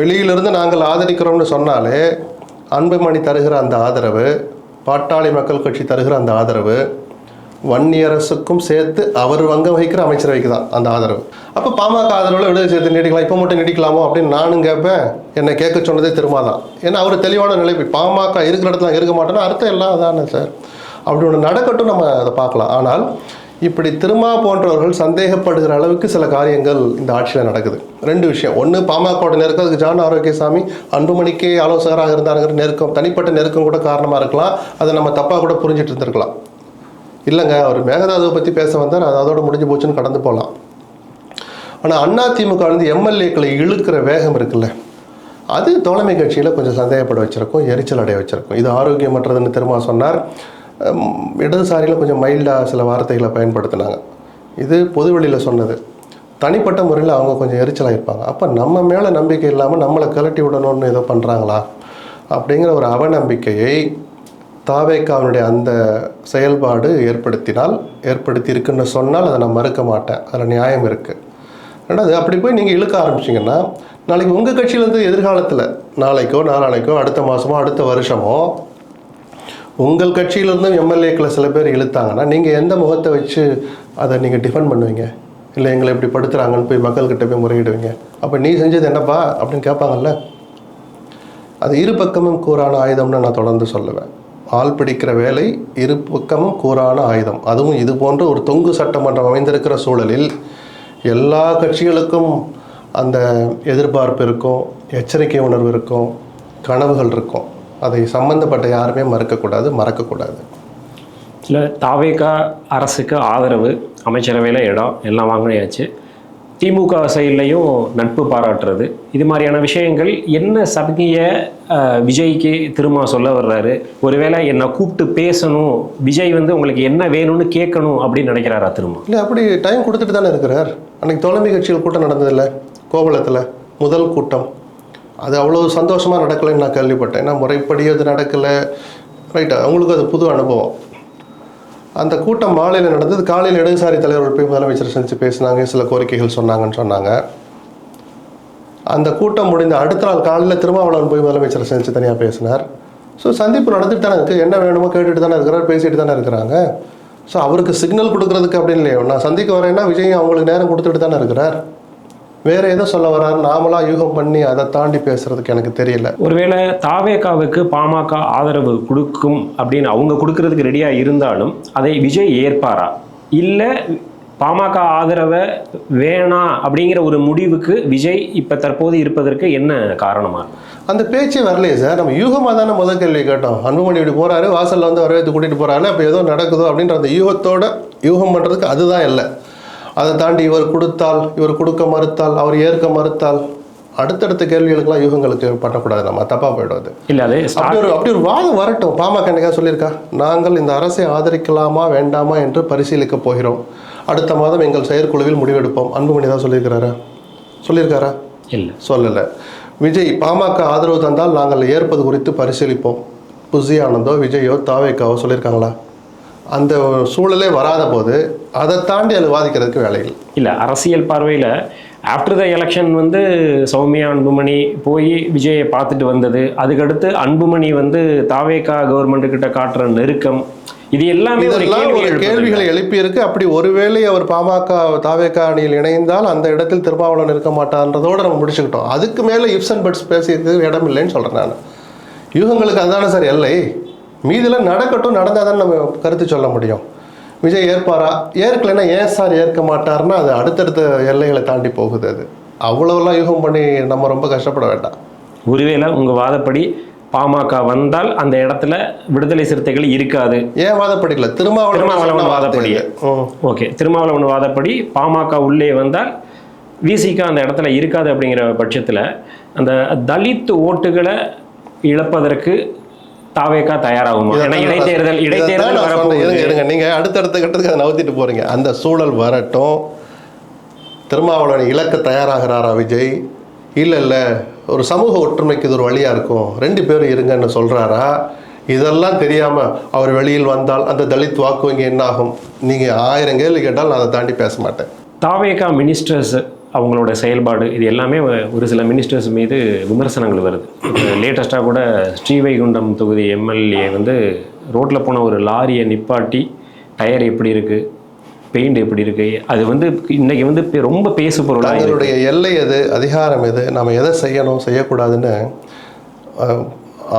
வெளியிலிருந்து நாங்கள் ஆதரிக்கிறோம்னு சொன்னாலே அன்புமணி தருகிற அந்த ஆதரவு, பாட்டாளி மக்கள் கட்சி தருகிற அந்த ஆதரவு, வன்னியரசுக்கும் சேர்த்து அவர் வங்க வகிக்கிற அமைச்சரவைக்கு தான் அந்த ஆதரவு. அப்போ பாமக ஆதரவில் விடுதலை சேர்த்து நீடிக்கலாம், இப்போ மட்டும் நீடிக்கலாமோ அப்படின்னு நானும் கேட்பேன். என்னை கேட்க சொன்னதே திரும்ப தான். ஏன்னா அவர் தெளிவான நிலைப்பு, பாமக இருக்கிற இடத்துல இருக்க மாட்டோன்னா அர்த்தம் எல்லாம் அதானே சார். அப்படி ஒன்று நடக்கட்டும், நம்ம அதை பார்க்கலாம். ஆனால் இப்படி திருமா போன்றவர்கள் சந்தேகப்படுகிற அளவுக்கு சில காரியங்கள் இந்த ஆட்சியில் நடக்குது. 2 விஷயம். ஒன்று, பாமகவோட நெருக்கம், அதுக்கு ஜான் ஆரோக்கியசாமி அன்புமணிக்கே ஆலோசகராக இருந்தாருங்கிற நெருக்கம், தனிப்பட்ட நெருக்கம் கூட காரணமாக இருக்கலாம். அதை நம்ம தப்பாக கூட புரிஞ்சிட்டு இருந்திருக்கலாம். இல்லைங்க, அவர் மேகதாதுவை பற்றி பேச வந்தார், அது அதோட முடிஞ்சு போச்சுன்னு கடந்து போகலாம். ஆனால் அதிமுக வந்து எம்எல்ஏக்களை இழுக்கிற வேகம் இருக்குல்ல, அது தோழமை கட்சியில் கொஞ்சம் சந்தேகப்பட வச்சிருக்கும், எரிச்சல் அடைய வச்சிருக்கும். இது ஆரோக்கியமற்றதுன்னு திரும்ப சொன்னார். இடதுசாரியில் கொஞ்சம் மைல்டாக சில வார்த்தைகளை பயன்படுத்தினாங்க. இது பொதுவெளியில் சொன்னது. தனிப்பட்ட முறையில் அவங்க கொஞ்சம் எரிச்சலாக இருப்பாங்க. அப்போ நம்ம மேலே நம்பிக்கை இல்லாமல் நம்மளை கலட்டி விடணும்னு ஏதோ பண்ணுறாங்களா அப்படிங்கிற ஒரு அவநம்பிக்கையை தாவேகாவினுடைய அந்த செயல்பாடு ஏற்படுத்தி இருக்குன்னு சொன்னால் அதை நான் மறுக்க மாட்டேன். அதில் நியாயம் இருக்குது. ரெண்டாவது, அப்படி போய் நீங்கள் இழுக்க ஆரம்பிச்சிங்கன்னா நாளைக்கு உங்கள் கட்சியிலேருந்து எதிர்காலத்தில் நாளைக்கோ நாளானைக்கோ அடுத்த மாதமோ அடுத்த வருஷமோ உங்கள் கட்சியிலேருந்து எம்எல்ஏக்களை சில பேர் இழுத்தாங்கன்னா நீங்கள் எந்த முகத்தை வச்சு அதை நீங்கள் டிஃபெண்ட் பண்ணுவீங்க? இல்லை எங்களை எப்படி படுத்துகிறாங்கன்னு போய் மக்கள்கிட்ட போய் முறையிடுவீங்க. அப்போ நீ செஞ்சது என்னப்பா அப்படின்னு கேட்பாங்கல்ல. அது இரு பக்கமும் கூறான ஆயுதம்னு நான் தொடர்ந்து சொல்லுவேன். ஆள் பிடிக்கிற வேலை இரு பக்கமும் கூறான ஆயுதம். அதுவும் இது போன்ற ஒரு தொங்கு சட்டமன்றம் அமைந்திருக்கிற சூழலில் எல்லா கட்சிகளுக்கும் அந்த எதிர்பார்ப்பு இருக்கும், எச்சரிக்கை உணர்வு இருக்கும், கனவுகள் இருக்கும். அதை சம்பந்தப்பட்ட யாருமே மறக்கக்கூடாது. இல்லை, தாவேகா அரசுக்கு ஆதரவு, அமைச்சரவையில் இடம் எல்லாம் வாங்கியாச்சு, திமுக சைட்லையும் நட்பு பாராட்டுறது, இது மாதிரியான விஷயங்கள் என்ன சபையை விஜய்க்கு திரும்ப சொல்ல வர்றாரு? ஒருவேளை என்னை கூப்பிட்டு பேசணும், விஜய் வந்து உங்களுக்கு என்ன வேணும்னு கேட்கணும் அப்படின்னு நினைக்கிறாரா திரும்ப? இல்லை, அப்படி டைம் கொடுத்துட்டு தானே இருக்கிறார். அன்றைக்கி தோழமை கட்சிகள் கூட்டம் நடந்ததில்லை கோவளத்தில், முதல் கூட்டம். அது அவ்வளோ சந்தோஷமாக நடக்கலைன்னு நான் கேள்விப்பட்டேன். ஏன்னா முறைப்படி அது நடக்கலை, ரைட்டா, அவங்களுக்கு அது புது அனுபவம். அந்த கூட்டம் மாலையில் நடந்தது. காலையில் இடதுசாரி தலைவர்கள் போய் முதலமைச்சர் சந்தித்து பேசினாங்க, சில கோரிக்கைகள் சொன்னாங்கன்னு சொன்னாங்க. அந்த கூட்டம் முடிந்த அடுத்த நாள் காலையில் திருமாவளவன் போய் முதலமைச்சரை சந்தித்து தனியாக பேசினார். ஸோ சந்திப்பு நடந்துட்டு தானே இருக்குது. என்ன வேணுமோ கேட்டுட்டு தானே இருக்கிறார், பேசிட்டு தானே இருக்கிறாங்க. ஸோ அவருக்கு சிக்னல் கொடுக்குறதுக்கு அப்படின்னு இல்லையோ, நான் சந்திக்க வரேன்னா விஜய் அவங்களுக்கு நேரம் கொடுத்துட்டு தானே இருக்கிறார். வேறு எதை சொல்ல வர்றாரு நாமளாக யூகம் பண்ணி அதை தாண்டி பேசுகிறதுக்கு எனக்கு தெரியல. ஒருவேளை தாவேகாவுக்கு பாமக ஆதரவு கொடுக்கும் அப்படின்னு அவங்க கொடுக்கறதுக்கு ரெடியாக இருந்தாலும் அதை விஜய் ஏற்பாரா, இல்லை பாமக ஆதரவை வேணாம் அப்படிங்கிற ஒரு முடிவுக்கு விஜய் இப்போ தற்போது இருப்பதற்கு என்ன காரணமா? அந்த பேச்சே வரலையே சார். நம்ம யூகமாக தானே முதல் கேள்வி கேட்டோம். அன்புமணி இப்படி போகிறாரு, வாசலில் வந்து வரவேற்று கூட்டிகிட்டு போகிறாரு, அப்போ ஏதோ நடக்குதோ அப்படின்ற அந்த யூகம் பண்ணுறதுக்கு அதுதான் இல்லை. அதை தாண்டி இவர் கொடுத்தால், இவர் கொடுக்க மறுத்தால், அவர் ஏற்க மறுத்தால், அடுத்தடுத்த கேள்விகளுக்கெல்லாம் யூகங்களுக்கு பண்ணக்கூடாது, நம்ம தப்பாக போயிடுவது. இல்லை அது அப்படி ஒரு வாதம் வரட்டும். பாமக என்னைக்கா சொல்லியிருக்கா நாங்கள் இந்த அரசை ஆதரிக்கலாமா வேண்டாமா என்று பரிசீலிக்க போகிறோம், அடுத்த மாதம் எங்கள் செயற்குழுவில் முடிவெடுப்போம், அன்புமணி தான் சொல்லியிருக்காரா? இல்லை, சொல்லலை. விஜய் பாமக ஆதரவு தந்தால் நாங்கள் ஏற்பது குறித்து பரிசீலிப்போம், புசி ஆனந்தோ விஜயோ தாவேக்காவோ சொல்லியிருக்காங்களா? அந்த சூழலே வராத போது அதை தாண்டி அது வாதிக்கிறதுக்கு வேலைகள் இல்லை. அரசியல் பார்வையில் ஆஃப்டர் த எலெக்ஷன் வந்து சௌமியா அன்புமணி போய் விஜயை பார்த்துட்டு வந்தது, அதுக்கடுத்து அன்புமணி வந்து தாவேக்கா கவர்மெண்ட்டுக்கிட்ட காட்டுற நெருக்கம், இது எல்லாமே ஒரு கேள்விகளை எழுப்பியிருக்கு. அப்படி ஒருவேளை அவர் பாமக தாவேக்கா அணியில் இணைந்தால் அந்த இடத்தில் திருமாவளவன் இருக்க மாட்டான்றதோடு நம்ம முடிச்சுக்கிட்டோம். அதுக்கு மேலே இப்ஸ் அண்ட் பட்ஸ் பேசியிருக்கிறது இடம் இல்லைன்னு சொல்கிறேன் நான். யூகங்களுக்கு அதுதானே சார் எல்லை. மீதில் நடக்கட்டும், நடந்தால் தான் நம்ம கருத்து சொல்ல முடியும். விஜய் ஏற்பாரா, ஏற்கலைன்னா ஏன் சார் ஏற்க மாட்டார்னா அது அடுத்தடுத்த எல்லைகளை தாண்டி போகுது. அது அவ்வளோலாம் யூகம் பண்ணி நம்ம ரொம்ப கஷ்டப்பட வேண்டாம். ஒருவேளை உங்கள் வாதப்படி பாமக வந்தால் அந்த இடத்துல விடுதலை சிறுத்தைகள் இருக்காது. ஏன் வாதப்படிக்கல? திருமாவளவன் வாதப்படி. ஓகே, திருமாவளவன் வாதப்படி பாமக உள்ளே வந்தால் விசிக அந்த இடத்துல இருக்காது. அப்படிங்கிற பட்சத்தில் அந்த தலித் ஓட்டுகளை இழப்பதற்கு தாவேக்கா தயாராகுமா? ஏன்னா இடைத்தேர்தல் இருங்க, நீங்க அடுத்தடுத்த கட்டத்துக்கு அதை நவுத்திட்டு போறீங்க. அந்த சூழல் வரட்டும். திருமாவளவன் இலக்க தயாராகிறாரா விஜய்? இல்லை ஒரு சமூக ஒற்றுமைக்கு இது ஒரு வழியா இருக்கும், 2 பேரும் இருங்கன்னு சொல்றாரா? இதெல்லாம் தெரியாம அவர் வெளியில் வந்தால் அந்த தலித் வாக்கு வங்கி என்ன ஆகும்? நீங்க 1000 கேள்வி கேட்டால் நான் அதை தாண்டி பேச மாட்டேன். தாவேக்கா மினிஸ்டர்ஸ் அவங்களோட செயல்பாடு இது எல்லாமே ஒரு சில மினிஸ்டர்ஸ் மீது விமர்சனங்கள் வருது. லேட்டஸ்ட்டாக கூட ஸ்ரீவைகுண்டம் தொகுதி எம்எல்ஏ வந்து ரோட்டில் போன ஒரு லாரியை நிப்பாட்டி டயர் எப்படி இருக்குது, பெயிண்ட் எப்படி இருக்குது, அது வந்து இன்றைக்கி வந்து ரொம்ப பேசு பொருளாக. அவங்களுடைய எல்லை எது, அதிகாரம் எது, நம்ம எதை செய்யணும் செய்யக்கூடாதுன்னு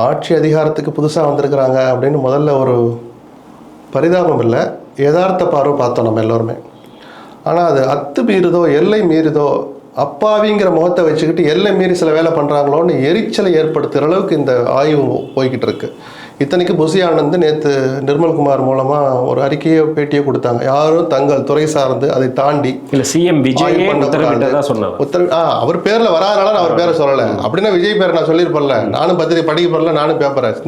ஆட்சி அதிகாரத்துக்கு புதுசாக வந்திருக்கிறாங்க அப்படின்னு முதல்ல ஒரு பரிதாபம் இல்லை, யதார்த்த பார்வை பார்த்தோம் நம்ம எல்லோருமே. ஆனால் அது அத்து மீறுதோ எல்லை மீறுதோ அப்பாவிங்கிற முகத்தை வச்சுக்கிட்டு எல்லை மீறி சில வேலை பண்ணுறாங்களோன்னு எரிச்சலை ஏற்படுத்துகிற அளவுக்கு இந்த ஆய்வு போய்கிட்டு இருக்கு. இத்தனைக்கு புசி ஆனந்த் நேற்று நிர்மல்குமார் மூலமாக ஒரு அறிக்கையோ பேட்டியோ கொடுத்தாங்க. யாரும் தங்கள் துறை சார்ந்து அதை தாண்டி சிஎம் விஜய் அவர் பேரில் வராதனால நான் அவர் பேரை சொல்லலை. அப்படின்னா விஜய் பேரை நான் சொல்லியிருப்பேன்ல, நானும் பத்திரிகை படிக்க போறல, நானும் பேப்பறேன்.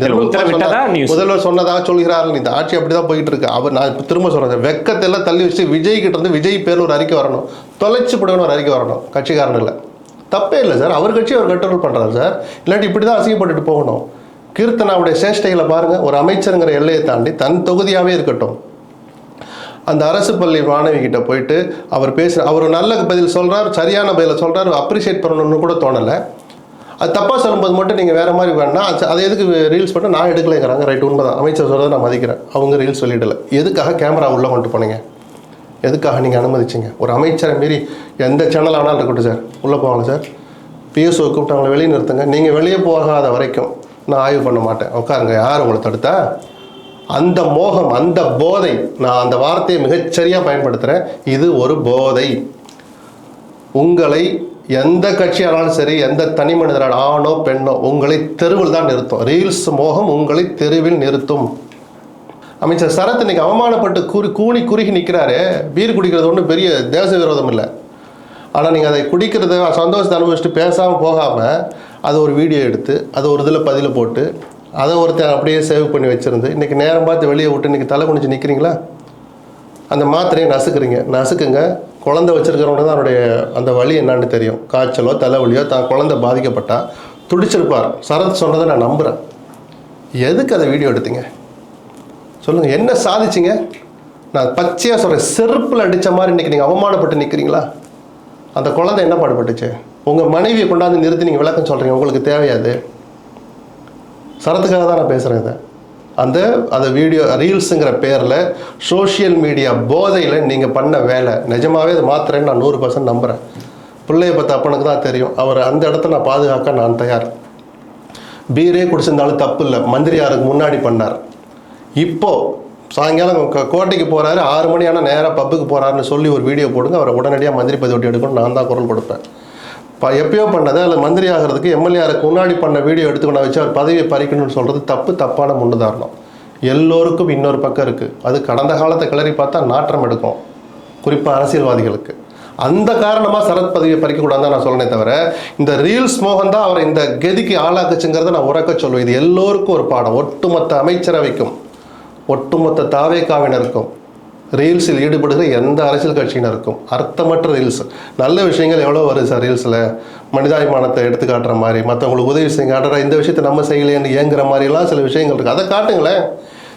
முதல்வர் சொன்னதாக சொல்கிறார்கள். இந்த ஆட்சி அப்படிதான் போயிட்டு இருக்கு. அவர் நான் திரும்ப சொல்றேன், வெக்கத்தெல்லாம் தள்ளி வச்சு விஜய் கிட்ட இருந்து விஜய் பேர் ஒரு அறிக்கை வரணும், தொலைச்சு போடணும் ஒரு அறிக்கை வரணும். கட்சிக்காரன் இல்லை, தப்பே இல்லை சார், அவர் கட்சி அவர் கண்ட்ரோல் பண்ணுறாரு சார். இல்லாட்டி இப்படி தான் அசிங்கப்பட்டுட்டு போகணும். கீர்த்தனாவுடைய சேஷ்டைகளை பாருங்கள். ஒரு அமைச்சருங்கிற எல்லையை தாண்டி தன் தொகுதியாகவே இருக்கட்டும், அந்த அரசு பள்ளி மாணவி கிட்ட போயிட்டு அவர் அவர் நல்ல பதில் சொல்கிறார், சரியான பதிலை சொல்கிறார், அப்ரிஷியேட் பண்ணணும்னு கூட தோணலை. அது தப்பாக சொல்லும்போது மட்டும் நீங்கள் வேறு மாதிரி வேணா அதை எதுக்கு ரீல்ஸ் பண்ண நான் எடுக்கலைங்கிறாங்க. ரைட், உண்மை தான், அமைச்சர் சொல்கிறத நான் மதிக்கிறேன். அவங்க ரீல்ஸ் சொல்லிடலை. எதுக்காக கேமரா உள்ளே கொண்டு போனீங்க? எதுக்காக நீங்கள் அனுமதிச்சிங்க? ஒரு அமைச்சரை மீறி எந்த சேனல் ஆனாலும் இருக்கட்டும் சார், உள்ளே போவாங்க சார். பிஎஸ்ஓ கூப்பிட்டு அவங்களை வெளியே நிறுத்துங்க. நீங்கள் வெளியே போகாத வரைக்கும் நான் ஆய்வு பண்ண மாட்டேன், உட்காருங்க. யார் உங்களை தடுத்தா? அந்த மோகம், அந்த போதை, நான் அந்த வார்த்தையை மிகச்சரியாக பயன்படுத்துகிறேன். இது ஒரு போதை. உங்களை எந்த கட்சியானாலும் சரி, எந்த தனி மனிதரான ஆணோ பெண்ணோ உங்களை தெருவில் தான் நிறுத்தும். ரீல்ஸ் மோகம் உங்களை தெருவில் நிறுத்தும். அமைச்சர் சரத் இன்னைக்கு அவமானப்பட்டு கூணி குறுகி நிற்கிறாரு. பீர் குடிக்கிறது ஒன்றும் பெரிய தேச விரோதம் இல்லை. ஆனால் நீங்கள் அதை குடிக்கிறத சந்தோஷத்தை அனுபவிச்சுட்டு பேசாமல் போகாமல் அதை ஒரு வீடியோ எடுத்து அதை ஒரு இதில் பதில் போட்டு அதை ஒருத்தர் அப்படியே சேவ் பண்ணி வச்சுருந்து இன்றைக்கி நேரம் பார்த்து வெளியே விட்டு இன்றைக்கி தலை குனிஞ்சு நிற்கிறீங்களா? அந்த மாத்திரையை நசுக்குங்க. குழந்தை வச்சுருக்கிறவங்க தான் அவருடைய அந்த வலி என்னான்னு தெரியும். காய்ச்சலோ தலைவலியோ தான் குழந்தை பாதிக்கப்பட்டால் துடிச்சிருப்பார். சரத் சொன்னதை நான் நம்புகிறேன். எதுக்கு அதை வீடியோ எடுத்தீங்க சொல்லுங்கள்? என்ன சாதிச்சிங்க? நான் பச்சையாக சொல்கிறேன், செருப்பில் அடித்த மாதிரி இன்றைக்கி நீங்கள் அவமானப்பட்டு நிற்கிறீங்களா? அந்த குழந்தை என்ன பாடுபட்டுச்சு? உங்கள் மனைவியை கொண்டாந்து நிறுத்தி நீங்கள் விளக்கம் சொல்கிறீங்க. உங்களுக்கு தேவையாது. சரத்துக்காக தான் நான் பேசுகிறேன். இதை அந்த வீடியோ ரீல்ஸுங்கிற பேரில் சோஷியல் மீடியா போதையில் நீங்கள் பண்ண வேலை நிஜமாகவே அதை மாத்திரன்னு நான் 100% நம்புகிறேன். பிள்ளையை பற்றி அப்பனுக்கு தான் தெரியும். அவர் அந்த இடத்த நான் பாதுகாக்க நான் தயார். பீரே குடிச்சிருந்தாலும் தப்பு இல்லை, மந்திரியாருக்கு முன்னாடி பண்ணார். இப்போது சாயங்காலம் கோட்டைக்கு போகிறாரு, 6 மணி ஆனால் நேராக பப்புக்கு போகிறாருன்னு சொல்லி ஒரு வீடியோ போடுங்க, அவரை உடனடியாக மந்திரி பதவி எடுக்கணும், நான் தான் குரல் கொடுப்பேன். எப்பயோ பண்ணது அதில் மந்திரி ஆகிறதுக்கு எம்எல்ஏருக்கு முன்னாடி பண்ண வீடியோ எடுத்துக்கொண்டு வச்சு அவர் பதவியை பறிக்கணும்னு சொல்கிறது தப்பான முன்னுதாரணம். எல்லோருக்கும் இன்னொரு பக்கம் இருக்குது. அது கடந்த காலத்தை கிளறி பார்த்தா நாற்றம் எடுக்கும், குறிப்பாக அரசியல்வாதிகளுக்கு. அந்த காரணமாக சரத் பதவியை பறிக்கக்கூடாது தான் நான் சொல்லனே தவிர, இந்த ரீல்ஸ் மோகன் தான் அவரை இந்த கதிக்கு ஆளாக்குச்சுங்கிறத நான் உறக்க சொல்லுவேன். இது எல்லோருக்கும் ஒரு பாடம். ஒட்டுமொத்த அமைச்சரவைக்கும் ஒட்டுமொத்த தாவேக்காவினருக்கும் ரீல்ஸில் ஈடுபடுகிற எந்த அரசியல் கட்சியினருக்கும் அர்த்தமற்ற ரீல்ஸ். நல்ல விஷயங்கள் எவ்வளோ வருது சார் ரீல்ஸில், மனிதாபிமானத்தை எடுத்து காட்டுற மாதிரி, மற்றவங்களுக்கு உதவி செய்ய காட்டுற, இந்த விஷயத்தை நம்ம செய்யலேன்னு ஏங்குற மாதிரிலாம் சில விஷயங்கள் இருக்குது. அதை காட்டுங்களேன்.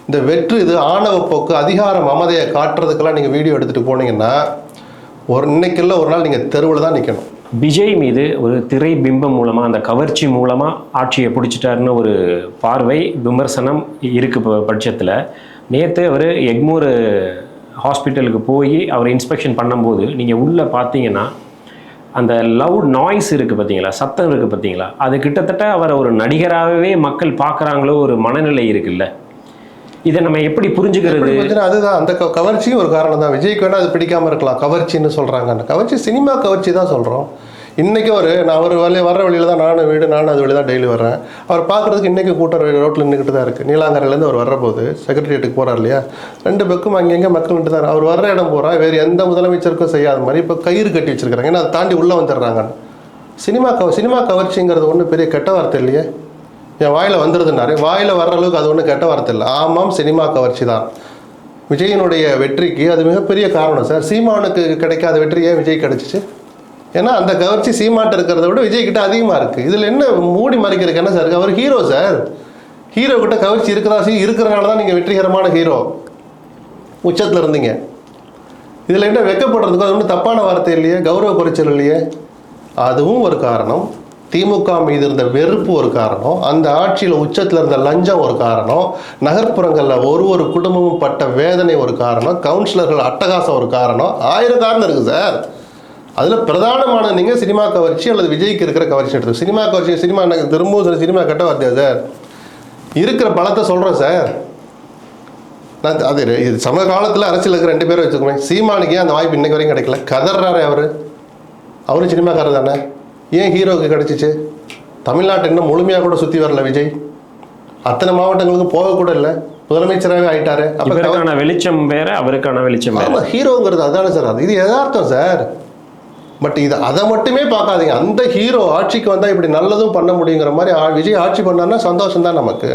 இந்த வெற்று இது ஆணவ போக்கு அதிகார மமதையை காட்டுறதுக்கெல்லாம் நீங்கள் வீடியோ எடுத்துகிட்டு போனீங்கன்னா இன்னைக்குள்ள ஒரு நாள் நீங்கள் தெருவில் தான் நிற்கணும். விஜய் மீது ஒரு திரை பிம்பம் மூலமாக, அந்த கவர்ச்சி மூலமாக ஆட்சியை பிடிச்சிட்டாருன்னு ஒரு பார்வை விமர்சனம் இருக்குது பட்சத்தில், நேற்று அவர் எக்மோர் ஹாஸ்பிட்டலுக்கு போய் அவர் இன்ஸ்பெக்ஷன் பண்ணும்போது நீங்கள் உள்ளே பார்த்தீங்கன்னா அந்த லவுட் நாய்ஸ் இருக்குது பார்த்தீங்களா, சத்தம் இருக்குது பார்த்தீங்களா, அது கிட்டத்தட்ட அவரை ஒரு நடிகராகவே மக்கள் பார்க்குறாங்களோ ஒரு மனநிலை இருக்குல்ல. இதை நம்ம எப்படி புரிஞ்சுக்கிறது? அதுதான் அந்த கவர்ச்சியும் ஒரு காரணம் தான். விஜய்க்கு வேணால் அது பிடிக்காமல் இருக்கலாம், கவர்ச்சின்னு சொல்கிறாங்க. கவர்ச்சி சினிமா கவர்ச்சி தான் சொல்கிறோம். இன்றைக்கி நான் ஒரு வர்ற வழியில் தான் நானும் அது வழி தான் டெய்லி வர்றேன். அவர் பார்க்குறதுக்கு இன்றைக்கி கூட்டம் ரோட்டில் நின்றுக்கிட்டு தான் இருக்குது. நீலாங்கரையிலேருந்து அவர் வர்றபோது செக்ரட்டரியேட்டுக்கு போகிறார் இல்லையா, 2 பக்கம் அங்கங்கே மக்கள் நின்று தான் அவர் வர்ற இடம் போகிறான். வேறு எந்த முதலமைச்சருக்கும் செய்யாத மாதிரி இப்போ கயிறு கட்டி வச்சுருக்காங்க, ஏன்னா அதை தாண்டி உள்ளே வந்துடுறாங்க. சினிமா கவர்ச்சிங்கிறது ஒன்றும் பெரிய கெட்ட வார்த்தை இல்லையே. என் வாயில் வந்துடுதுன்னாரு, வாயில் வர்ற அளவுக்கு அது ஒன்றும் கெட்ட வார்த்தை இல்லை. ஆமாம், சினிமா கவர்ச்சி தான். விஜயனுடைய வெற்றிக்கு அது மிகப்பெரிய காரணம் சார். சீமானுக்கு கிடைக்காத வெற்றியே விஜய் கிடச்சிச்சு. ஏன்னா அந்த கவர்ச்சி சீமாட்ட இருக்கிறத விட விஜய்கிட்ட அதிகமாக இருக்குது. இதில் என்ன மூடி மறைக்கிறதுக்கு என்ன சார்? அவர் ஹீரோ சார். ஹீரோ கிட்ட கவர்ச்சி இருக்கிறனால தான் நீங்கள் வெற்றிகரமான ஹீரோ உச்சத்தில் இருந்தீங்க. இதில் என்ன வெக்கப்படுறதுக்கு அது ஒன்றும் தப்பான வார்த்தை இல்லையே, கௌரவ குறைச்சல் இல்லையே. அதுவும் ஒரு காரணம். திமுக மீது இருந்த வெறுப்பு ஒரு காரணம். அந்த ஆட்சியில் உச்சத்தில் இருந்த லஞ்சம் ஒரு காரணம். நகர்ப்புறங்களில் ஒரு குடும்பமும் பட்ட வேதனை ஒரு காரணம். கவுன்சிலர்கள் அட்டகாசம் ஒரு காரணம். 1000 காரணம் இருக்குது சார். அதில் பிரதானமான நீங்கள் சினிமா கவர்ச்சி அல்லது விஜய்க்கு இருக்கிற கவர்ச்சி எடுத்து சினிமா கவர்ச்சி. சினிமா திரும்பவும் சினிமா கட்ட வார்த்தையா சார்? இருக்கிற பலத்தை சொல்கிறேன் சார். நான் அது இது சமகாலத்தில் அரசியல் இருக்கிற 2 பேரை வச்சுக்கோங்க. சீமானுக்கு அந்த வாய்ப்பு இன்னைக்கு வரைக்கும் கிடைக்கல. கதறாரு அவரும் சினிமாக்காரர் தானே. ஏன் ஹீரோவுக்கு கிடச்சிச்சு? தமிழ்நாட்டை இன்னும் முழுமையாக கூட சுற்றி வரல விஜய். அத்தனை மாவட்டங்களுக்கு போகக்கூட இல்லை, முதலமைச்சராகவே ஆயிட்டாரு. அவருக்கான வெளிச்சம் வேற, அவருக்கான வெளிச்சம் வேற. ஹீரோங்கிறது அதானே சார், இது யதார்த்தம் சார். பட் இது அதை மட்டுமே பார்க்காதீங்க. அந்த ஹீரோ ஆட்சிக்கு வந்தால் இப்படி நல்லதும் பண்ண முடியுங்கிற மாதிரி விஜய் ஆட்சி பண்ணார்னா சந்தோஷம் தான் நமக்கு.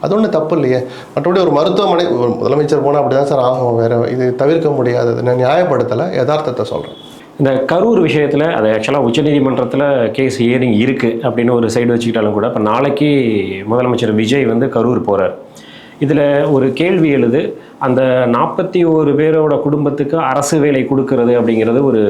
அது ஒன்றும் தப்பு இல்லையே. மற்றபடி ஒரு மருத்துவமனை ஒரு முதலமைச்சர் போனால் அப்படி தான் சார் ஆகும். வேறு இது தவிர்க்க முடியாதது. நான் நியாயப்படுத்தலை, யதார்த்தத்தை சொல்கிறேன். இந்த கரூர் விஷயத்தில் அது ஆக்சுவலாக உச்சநீதிமன்றத்தில் கேஸ் ஹியரிங் இருக்குது அப்படின்னு ஒரு சைடு வச்சுக்கிட்டாலும் கூட, இப்போ நாளைக்கு முதலமைச்சர் விஜய் கரூர் போகிறார். இதில் ஒரு கேள்வி எழுது, அந்த 41 பேரோட குடும்பத்துக்கு அரசு வேலை கொடுக்கறது அப்படிங்கிறது ஒரு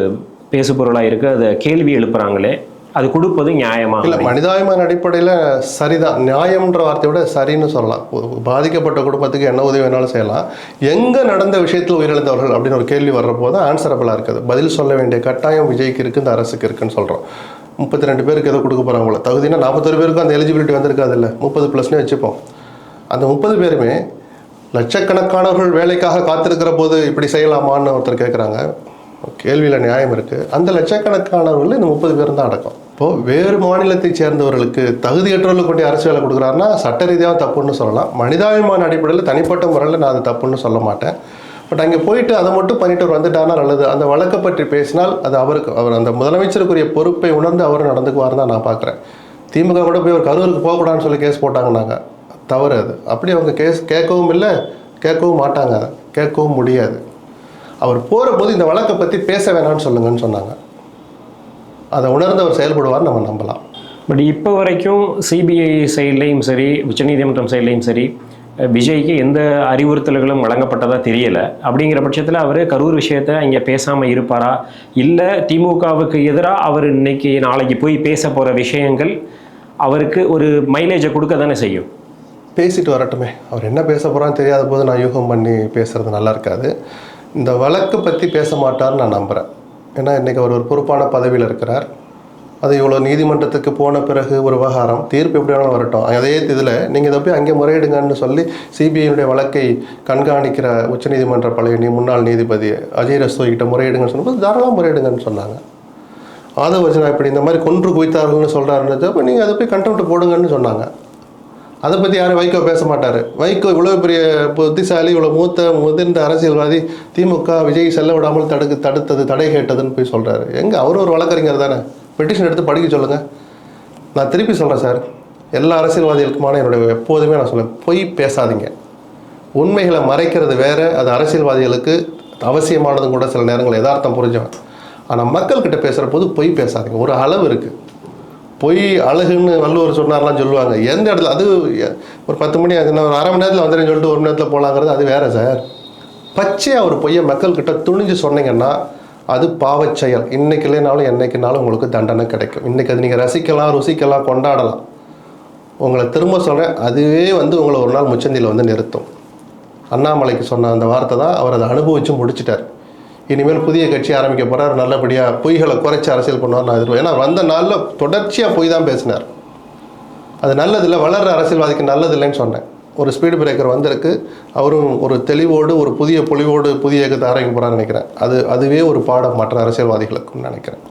பேசுபொருளாக இருக்குது. அதை கேள்வி எழுப்புறாங்களே, அது கொடுப்பது நியாயமா? இல்லை, மனிதாபிமான அடிப்படையில் சரிதான். நியாயம்ன்ற வார்த்தையை விட சரின்னு சொல்லலாம். பாதிக்கப்பட்ட குடும்பத்துக்கு என்ன உதவி வேணாலும் செய்யலாம். எங்கே நடந்த விஷயத்தில் உயிரிழந்தவர்கள் அப்படின்னு ஒரு கேள்வி வர்றப்போ தான் ஆன்சரபிளாக இருக்குது. பதில் சொல்ல வேண்டிய கட்டாயம் விஜய்க்கு இருக்குது, இந்த அரசுக்கு இருக்குன்னு சொல்கிறோம். 32 பேருக்கு எதோ கொடுக்க போகிறாங்களோ தகுதினா 41 பேருக்கும் அந்த எலிஜிபிலிட்டி வந்திருக்காது இல்லை, 30+ வச்சுப்போம். அந்த 30 பேருமே லட்சக்கணக்கானவர்கள் வேலைக்காக காத்திருக்கிற போது இப்படி செய்யலாமான்னு ஒருத்தர் கேட்குறாங்க. கேள்வியில் நியாயம் இருக்குது. அந்த லட்சக்கணக்கானவர்கள் இந்த 30 பேர் தான் அடக்கம். இப்போது வேறு மாநிலத்தை சேர்ந்தவர்களுக்கு தகுதியற்றவர்களுக்கு கொண்டு அரசு வேலை கொடுக்குறாருன்னா சட்ட ரீதியாக தப்புன்னு சொல்லலாம். மனிதாபிமான அடிப்படையில் தனிப்பட்ட முறையில் நான் அது தப்புன்னு சொல்ல மாட்டேன். பட் அங்கே போயிட்டு அதை மட்டும் பண்ணிட்டு வந்துட்டானா நல்லது. அந்த வழக்கை பற்றி பேசினால் அது அவர் அந்த முதலமைச்சருக்குரிய பொறுப்பை உணர்ந்து அவர் நடந்துக்குவார் தான் நான் பார்க்குறேன். திமுக கூட போய் ஒரு கரூருக்கு போகக்கூடாதுன்னு சொல்லி கேஸ் போட்டாங்கன்னாங்க, தவறு அது. அப்படி அவங்க கேஸ் கேட்கவும் இல்லை, கேட்கவும் மாட்டாங்க, கேட்கவும் முடியாது. அவர் போகிற போது இந்த வழக்கை பற்றி பேச வேணாம்னு சொல்லுங்கன்னு சொன்னாங்க. அதை உணர்ந்து அவர் செயல்படுவார், நம்ம நம்பலாம். பட் இப்போ வரைக்கும் சிபிஐ சைட்லேயும் சரி, உச்சநீதிமன்றம் சைட்லேயும் சரி, விஜய்க்கு எந்த அறிவுறுத்தல்களும் வழங்கப்பட்டதாக தெரியலை. அப்படிங்கிற பட்சத்தில் அவர் கரூர் விஷயத்தை இங்கே பேசாமல் இருப்பாரா, இல்லை திமுகவுக்கு எதிராக அவர் நாளைக்கு போய் பேச போகிற விஷயங்கள் அவருக்கு ஒரு மைலேஜை கொடுக்க தானே செய்யும்? பேசிட்டு வரட்டுமே. அவர் என்ன பேச போகிறான்னு தெரியாத போது நான் யூகம் பண்ணி பேசுகிறது நல்லா இருக்காது. இந்த வழக்கு பற்றி பேச மாட்டார்னு நான் நம்புகிறேன். ஏன்னா இன்றைக்கி அவர் ஒரு பொறுப்பான பதவியில் இருக்கிறார். அது இவ்வளோ நீதிமன்றத்துக்கு போன பிறகு ஒரு விவகாரம் தீர்ப்பு எப்படி வேணாலும் வரட்டும். அதே இதில் நீங்கள் இதை போய் அங்கே முறையிடுங்கன்னு சொல்லி சிபிஐனுடைய வழக்கை கண்காணிக்கிற உச்சநீதிமன்ற பழைய முன்னாள் நீதிபதி அஜய் ரஸ்தோய் கிட்ட முறையிடுங்கன்னு சொன்னபோது தாராளமாக முறையிடுங்கன்னு சொன்னாங்க. ஆதவ அர்ஜுனா இப்படி இந்த மாதிரி கொன்று குவித்தார்கள்னு சொல்கிறாருன்றது அப்போ நீங்கள் அதை போய் கண்டெம்ட் போடுங்கன்னு சொன்னாங்க. அதை பற்றி யாரும் வைகோ பேச மாட்டார். வைகோ இவ்வளோ பெரிய புத்திசாலி, இவ்வளோ முதிர்ந்த அரசியல்வாதி, திமுக விஜய் செல்ல விடாமல் தடுத்தது தடை கேட்டதுன்னு போய் சொல்கிறாரு. எங்கே அவர் ஒரு வழக்கறிஞர் தானே, பெட்டிஷன் எடுத்து படிக்க சொல்லுங்கள். நான் திருப்பி சொல்கிறேன் சார், எல்லா அரசியல்வாதிகளுக்குமான என்னுடைய எப்போதுமே நான் சொல்லுவேன், பொய் பேசாதீங்க. உண்மைகளை மறைக்கிறது வேறு, அது அரசியல்வாதிகளுக்கு அவசியமானதும் கூட சில நேரங்கள் யதார்த்தம் புரிஞ்சவன். ஆனால் மக்கள்கிட்ட பேசுகிற போது பொய் பேசாதீங்க. ஒரு அளவு இருக்குது. பொய் அழகுன்னு வள்ளுவர் சொன்னார்லாம் சொல்லுவாங்க. எந்த இடத்துல அது ஒரு 10 மணி ஆகுதுன்னா ஒரு 1/2 மணி நேரத்தில் வந்துடுன்னு சொல்லிட்டு 1 மணி நேரத்தில் போகலாங்கிறது அது வேறு சார். பச்சையாக ஒரு பொய்யை மக்கள்கிட்ட துணிஞ்சு சொன்னீங்கன்னா அது பாவச் செயல். இன்றைக்கு இல்லைனாலும் என்றைக்குனாலும் உங்களுக்கு தண்டனை கிடைக்கும். இன்றைக்கி அது நீங்கள் ரசிக்கலாம், ருசிக்கலாம், கொண்டாடலாம். உங்களை திரும்ப சொல்கிறேன், அதுவே உங்களை ஒரு நாள் முச்சந்தியில் நிறுத்தும். அண்ணாமலைக்கு சொன்ன அந்த வார்த்தை தான் அவர் அதை அனுபவித்து முடிச்சிட்டார். இனிமேல் புதிய கட்சி ஆரம்பிக்க போகிறார், நல்லபடியாக பொய்களை குறைச்சி அரசியல் பண்ணுவார் நான் எதிர்ப்பு. ஏன்னா வந்த நாளில் தொடர்ச்சியாக பொய் தான் பேசினார். அது நல்லதில்லை, வளர்கிற அரசியல்வாதிக்கு நல்லதில்லைன்னு சொன்னேன். ஒரு ஸ்பீடு பிரேக்கர் வந்திருக்கு, அவரும் ஒரு தெளிவோடு ஒரு புதிய பொலிவோடு புதிய இயக்கத்தை ஆரம்பிக்க போகிறான்னு நினைக்கிறேன். அதுவே ஒரு பாடம் மற்ற அரசியல்வாதிகளுக்கும் நினைக்கிறேன்.